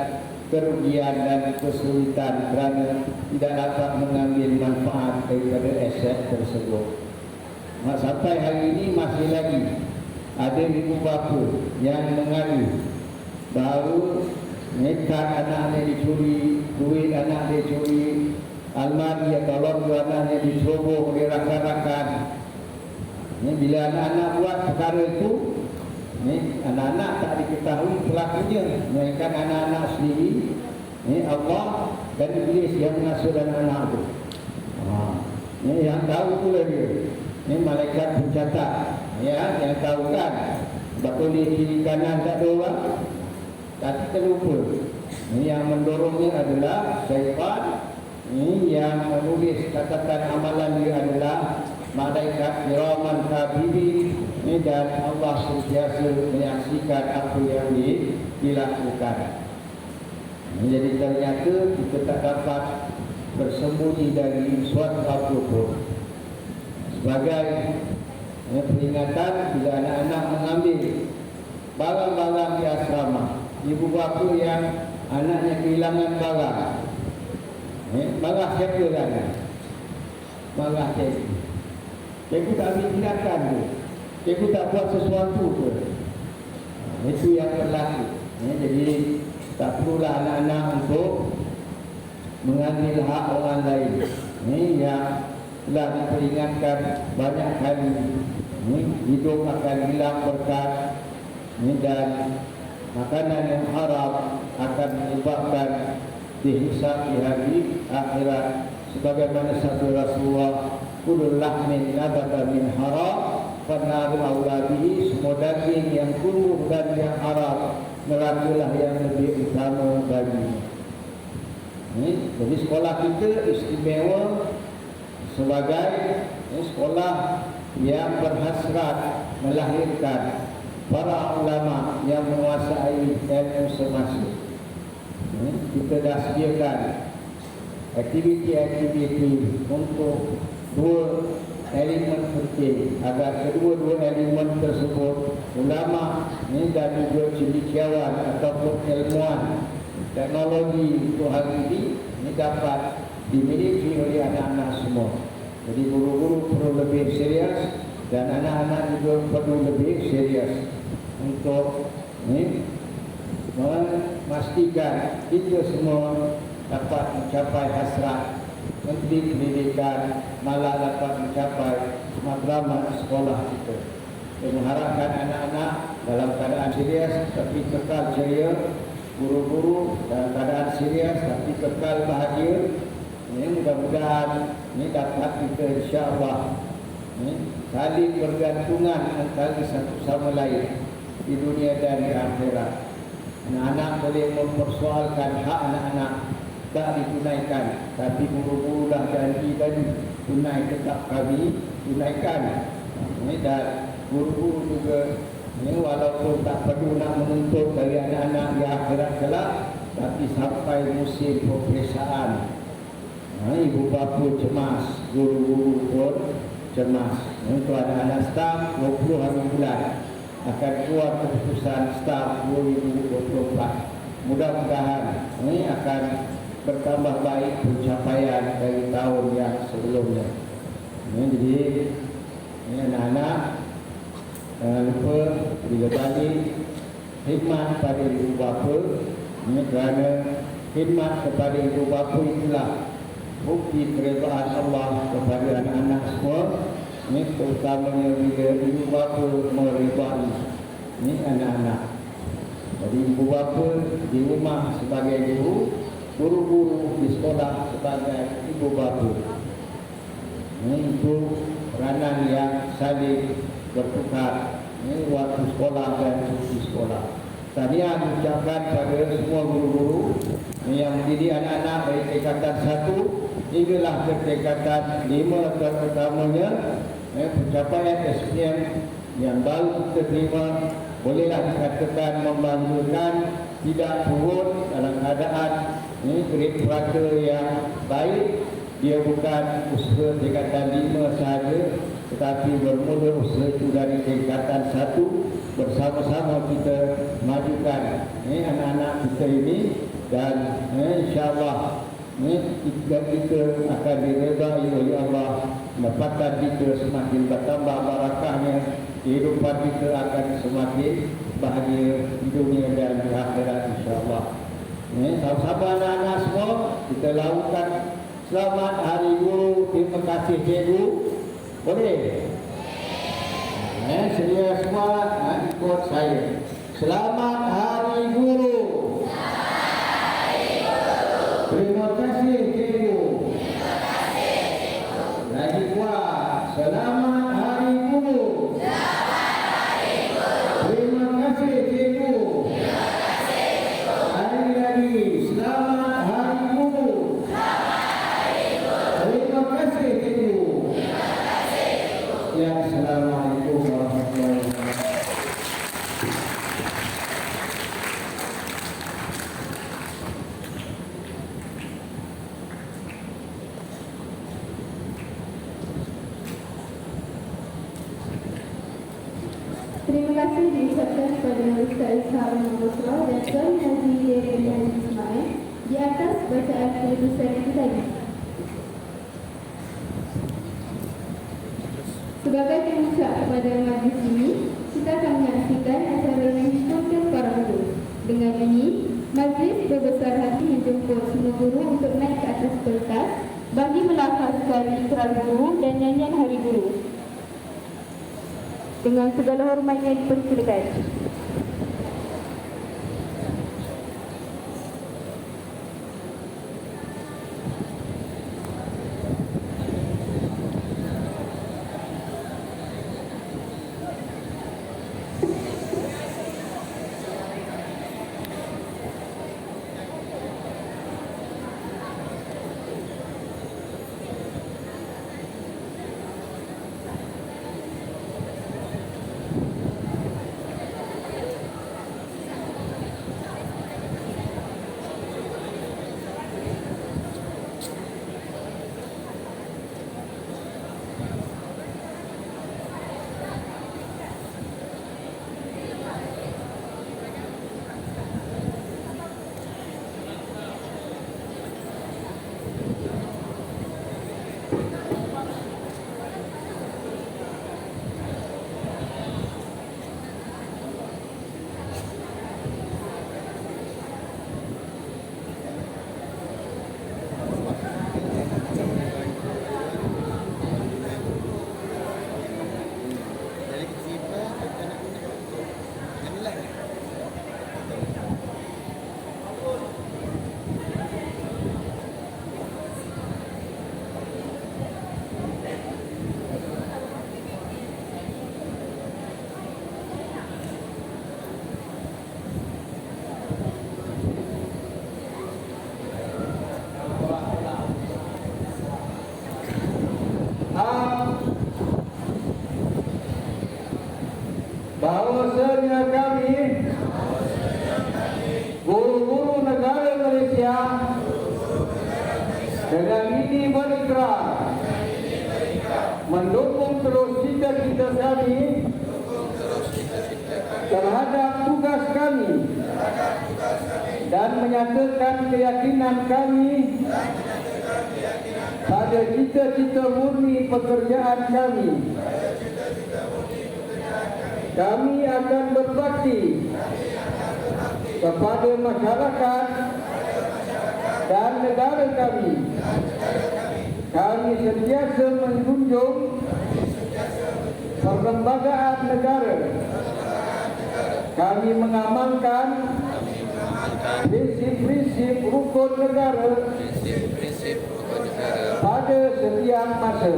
kerugian dan kesulitan kerana tidak dapat mengambil manfaat daripada aset tersebut. Sampai hari ini masih lagi ada ibu bapa yang mengaku bahawa nekat anak-anak dicuri, duit anak dia curi, almari atau logo anaknya diserobok oleh rakan-rakan. Bila anak-anak buat perkara itu, anak-anak tak diketahui pelakunya, melainkan anak-anak sendiri. Allah dan Iblis yang mengasuh anak-anak itu. Yang tahu pula dia. Malaikat pencatat, yang tahu kan. Betul di kiri kanan tak ada orang, tapi terlupa. Yang mendorongnya adalah syaitan. Yang menulis catatan amalan dia adalah malaikat kiraman katibin, dan Allah sentiasa menyaksikan apa yang dilakukan. Jadi ternyata kita tak dapat bersembunyi dari suatu apapun. Sebagai peringatan, bila anak-anak mengambil barang-barang di asrama, ibu bapa yang anaknya kehilangan barang, marah siapa kan? Marah cikgu. Cikgu tak ambil tindakan tu. Cikgu tak buat sesuatu tu. Itu yang berlaku. Jadi tak perlulah anak-anak untuk mengambil hak orang lain. Yang telah diperingatkan banyak kali. Hidup akan hilang berkat, dan makanan yang haram akan menyebabkan dihisab di hari akhirat. Sebagaimana sabda Rasulullah, kullu lahmin nabata min haram fannaru aula bihi, semua daging yang tumbuh dan yang haram, nerakalah yang lebih utama bagi. Jadi sekolah kita istimewa sebagai sekolah yang berhasrat melahirkan para ulama yang menguasai ilmu semasa. Kita dah sediakan aktiviti-aktiviti untuk dua elemen penting, agar kedua-dua elemen tersebut, ulama dan juga cendekiawan ataupun ilmuwan teknologi untuk hari ini dapat dimiliki oleh anak-anak semua. Jadi guru-guru perlu lebih serius dan anak-anak juga perlu lebih serius untuk memastikan kita semua dapat mencapai hasrat Menteri Pendidikan, malah dapat mencapai matlamat sekolah kita. Saya mengharapkan anak-anak dalam keadaan serius tapi kekal ceria, guru-guru dalam keadaan serius tapi kekal bahagia. Mudah-mudahan dapat kita insya-Allah saling bergantungan antara satu sama lain di dunia dan di akhirat. Anak-anak boleh mempersoalkan hak anak-anak tak ditunaikan, tapi guru-guru dah janji tadi tunai tetap kami tunaikan. Dan guru-guru juga walaupun tak perlu nak menuntut dari anak-anak di akhirat kelak, tapi sampai musim peperiksaan, ibu bapa cemas, guru-guru pun cemas. Untuk anak-anak staf 20 hari bulan akan keluar keputusan staf 2024. mudah-mudahan ini akan bertambah baik pencapaian dari tahun yang sebelumnya. Jadi ini anak-anak jangan lupa bila balik khidmat pada ibu bapa. Ini kerana khidmat kepada ibu bapa itulah bukti keredaan Allah kepada anak-anak semua. Ini terutamanya bila ibu bapa meridai ini anak-anak. Jadi ibu bapa di rumah sebagai guru, guru-guru di sekolah sebagai ibu bapa. Ini itu peranan yang saling bertukar. Ini waktu sekolah dan cuti sekolah. Tahniah ucapkan pada semua guru-guru yang mendidik anak-anak dari tingkatan 1 hinggalah ke tingkatan 5 terutamanya. Pencapaian SPM yang baru kita terima bolehlah dikatakan membanggakan, tidak turun dalam keadaan ini grade purata yang baik. Dia bukan usaha tingkatan 5 sahaja, tetapi bermula usaha itu dari tingkatan 1. Bersama-sama kita majukan anak-anak kita ini, dan insyaAllah kita akan diredai oleh Allah. Pendapatan kita semakin bertambah barakahnya, kehidupan kita akan semakin bahagia di dunia dan di akhirat insyaAllah. Sama-sama anak-anak semua kita lakukan selamat hari guru. Terima kasih cikgu. Boleh? Sedia semua ikut saya. Selamat hari guru. Terima kasih cikgu. Lagi kuat. Selamat hari guru. Terima kasih cikgu. Lagi selamat hari guru. Terima kasih cikgu. Ya, assalamualaikum warahmatullahi wabarakatuh. Terima kasih diucapkan kepada Ustaz Harun Al-Basra dan Tuan Haji bin Haji Ismail di atas bacaan keputusan itu tadi. Sebagai pengucap pada majlis ini, kita akan menyaksikan acara yang dihidupkan para guru. Dengan ini, majlis berbesar hati menjemput semua guru untuk naik ke atas pentas bagi melafazkan ikrar guru dan nyanyian hari guru. Dengan segala hormatnya dipersilakan. Bahwasanya kami guru-guru negara Malaysia dengan ini berikrar mendukung terus cita-cita kami terhadap tugas kami dan menyatakan keyakinan kami pada cita-cita murni pekerjaan kami. Kami akan berbakti kepada masyarakat dan negara kami. Kami sentiasa menjunjung perlembagaan negara. Kami mengamalkan prinsip-prinsip rukun negara pada setiap masa.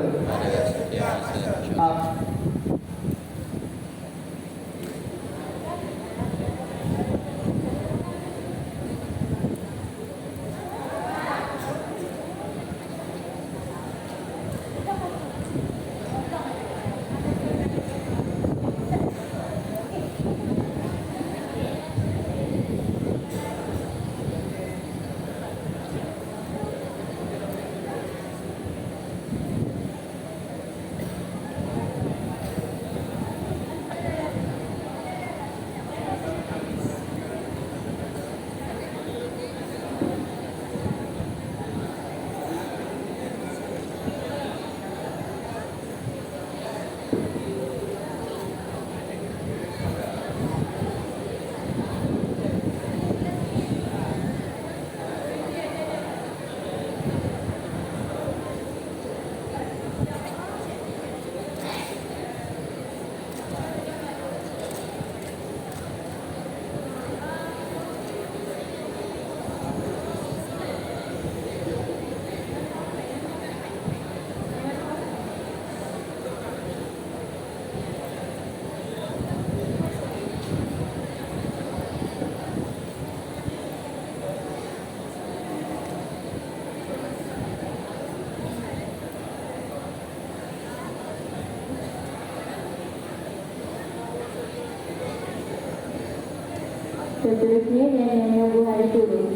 Seterusnya nyanyian Buhari turun.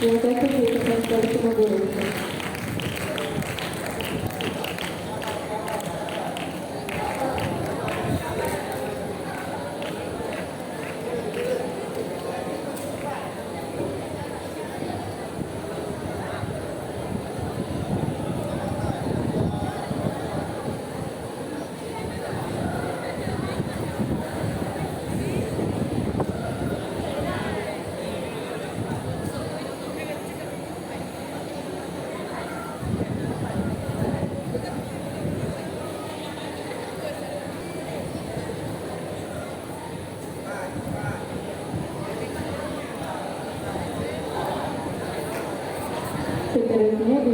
Yang saya berikan dari semua guru.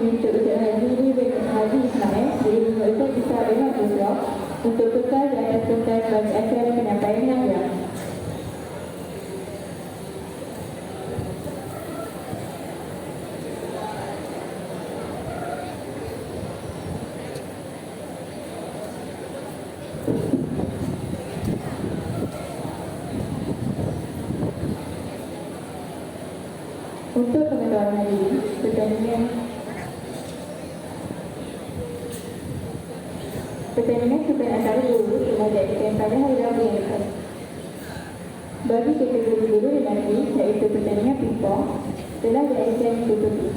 untuk ujian haji bin Haji Ismail dari Universitas Islam Ibn Busra untuk tukar dan ekspertis bagi acara penyampaian hadiah. Untuk pengetahuan hadirin, pertandingan super antara guru telah diadakan pada hari Rabu yang lepas. Bagi kategori guru dan lelaki, iaitu pertandingan pingpong, telah diadakan tutupi.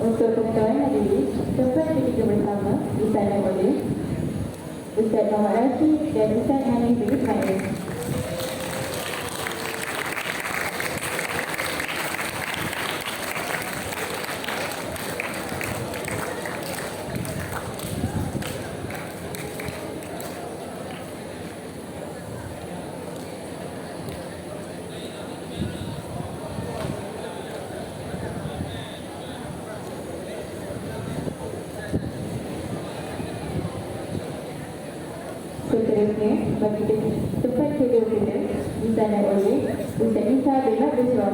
Untuk pengetahuan hadirin, tempat ketiga bersama disandang oleh Ustaz Muhammad Rashid dan Ustaz Hanif bin Ismail. Seterusnya, bagi tempat kedua kita disandang oleh Ustaz Isa bin Busra.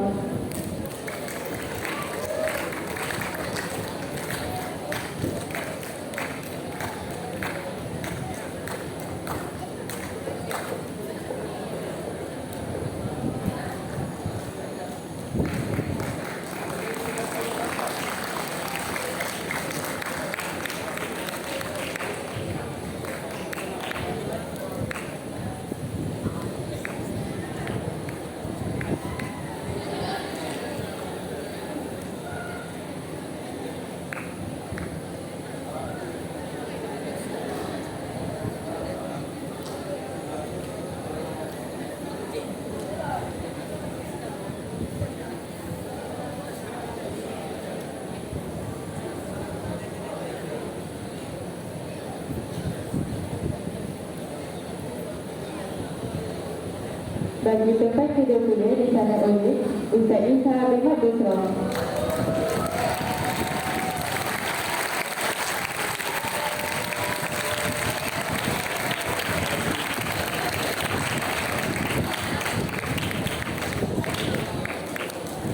Bagi tempat kedua kita disandang oleh Ustaz Isa bin Busra.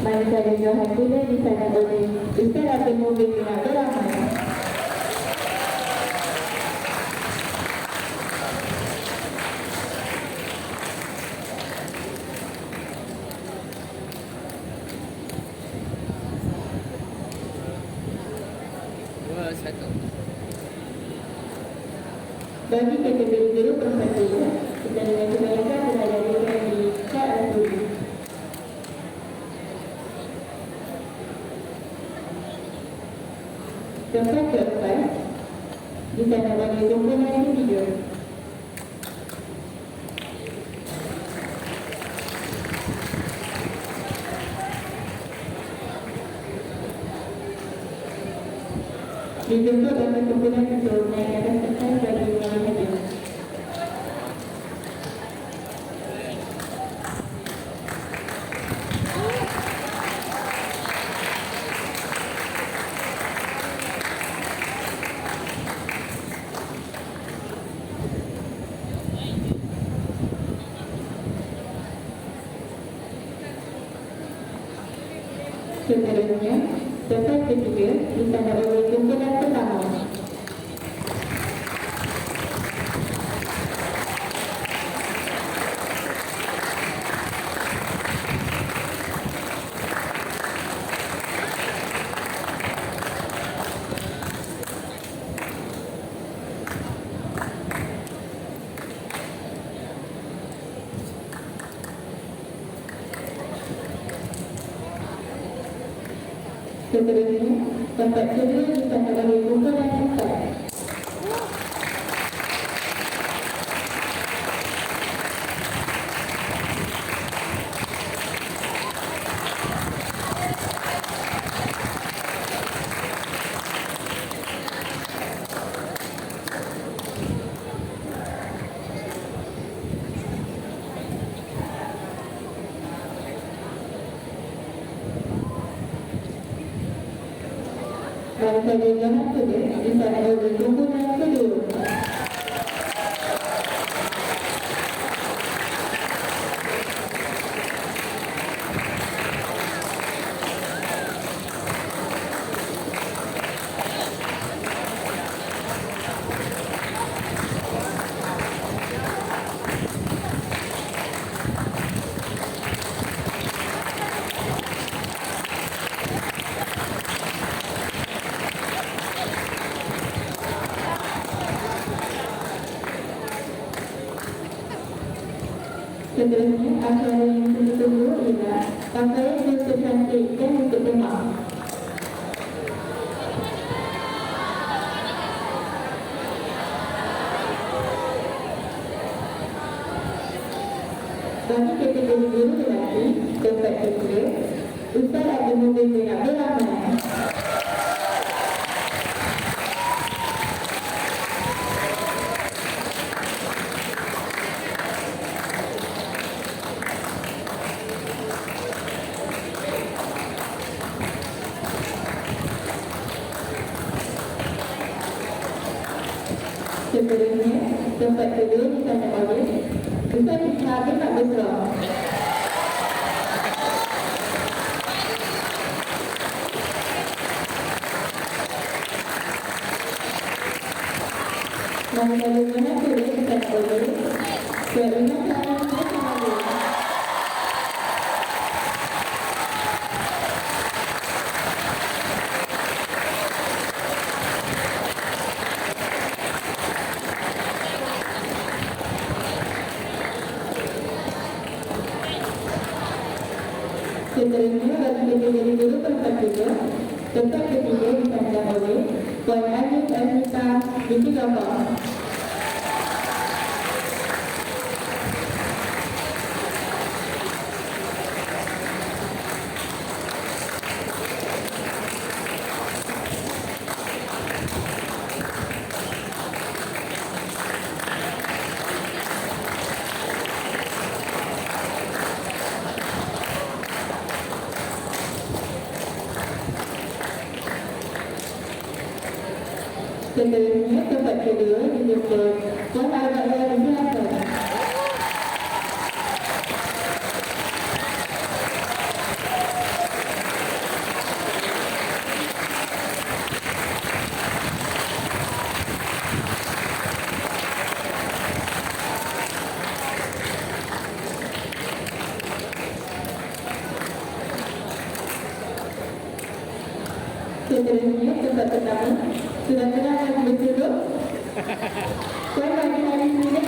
Manakala Johan pula disandang oleh Ustaz Abdul Mubin bin Abdul Rahman. Bagi kategori guru perempuan kita, pertandingan kebanyakan telah diadakan di Syar Al-Suri. Tempat keempat disandang oleh kumpulan ketiga. Dijemput oleh kumpulan untuk menaikkan tekan bagi pengulangan hadiah. Seterusnya, tempat ketiga disandang oleh kumpulan pertama. Seterusnya, tempat kedua ditanda oleh kumpulan Ustaz. Dan pada zaman kedua, ditanda oleh kumpulan kedua. Seterusnya, acara yang ditunggu ialah pakaian yang tercantikkan untuk demam. Bagi kategori guru lelaki, tempat kedua, Ustaz Abdul Mubin bin Abdul Rahman. Seterusnya, tempat kedua ditanda oleh Ustaz Ishaq bin Abdul Rahman. Dan bagaimana kedua ditanda oleh Serina Karim Muhammad. Seterusnya, bagi kategori guru tempat kedua, tempat ketiga ditanda oleh Puan Alif Anita binti Gambang. Seterusnya, tempat kedua dijemput Puan Al-Baqiyah binti Hassan. Seterusnya, tempat pertama sudah kenal lagi betul. Puan bagi hari ini.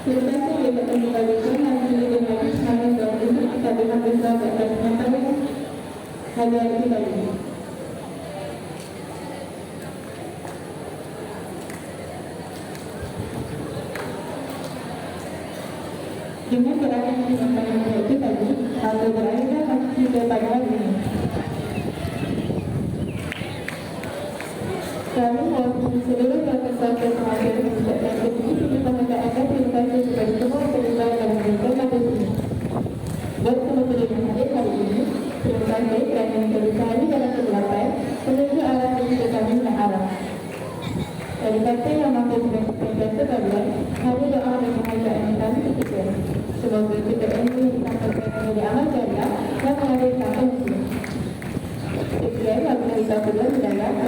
Terima kasih yang dapat dibagikan hari ini dengan kami dan ini kita dengan bersahabat dan menyampaikan hadiah kita ini. Dengan berakhir yang itu tadi, atau berakhirnya masih kita pada hari ini. Kami mewakili seluruh peserta pengajar mengucapkan terima kasih kepada anda. Terima kasih kepada semua pendengar dan penonton pada sini. Buat teman-teman yang hadir hari ini, terima kasih kerana bersama dalam kegelapan menuju arah yang kami nak arah. Dari kata yang mampu menyampaikan sebagian, hanya doa dan pengajaran yang kami ketikan. Semoga kita ini disampaikan menjadi amal jariah yang mengalir sampai di sini. Sekian, wabillahi taufiq wal hidayah.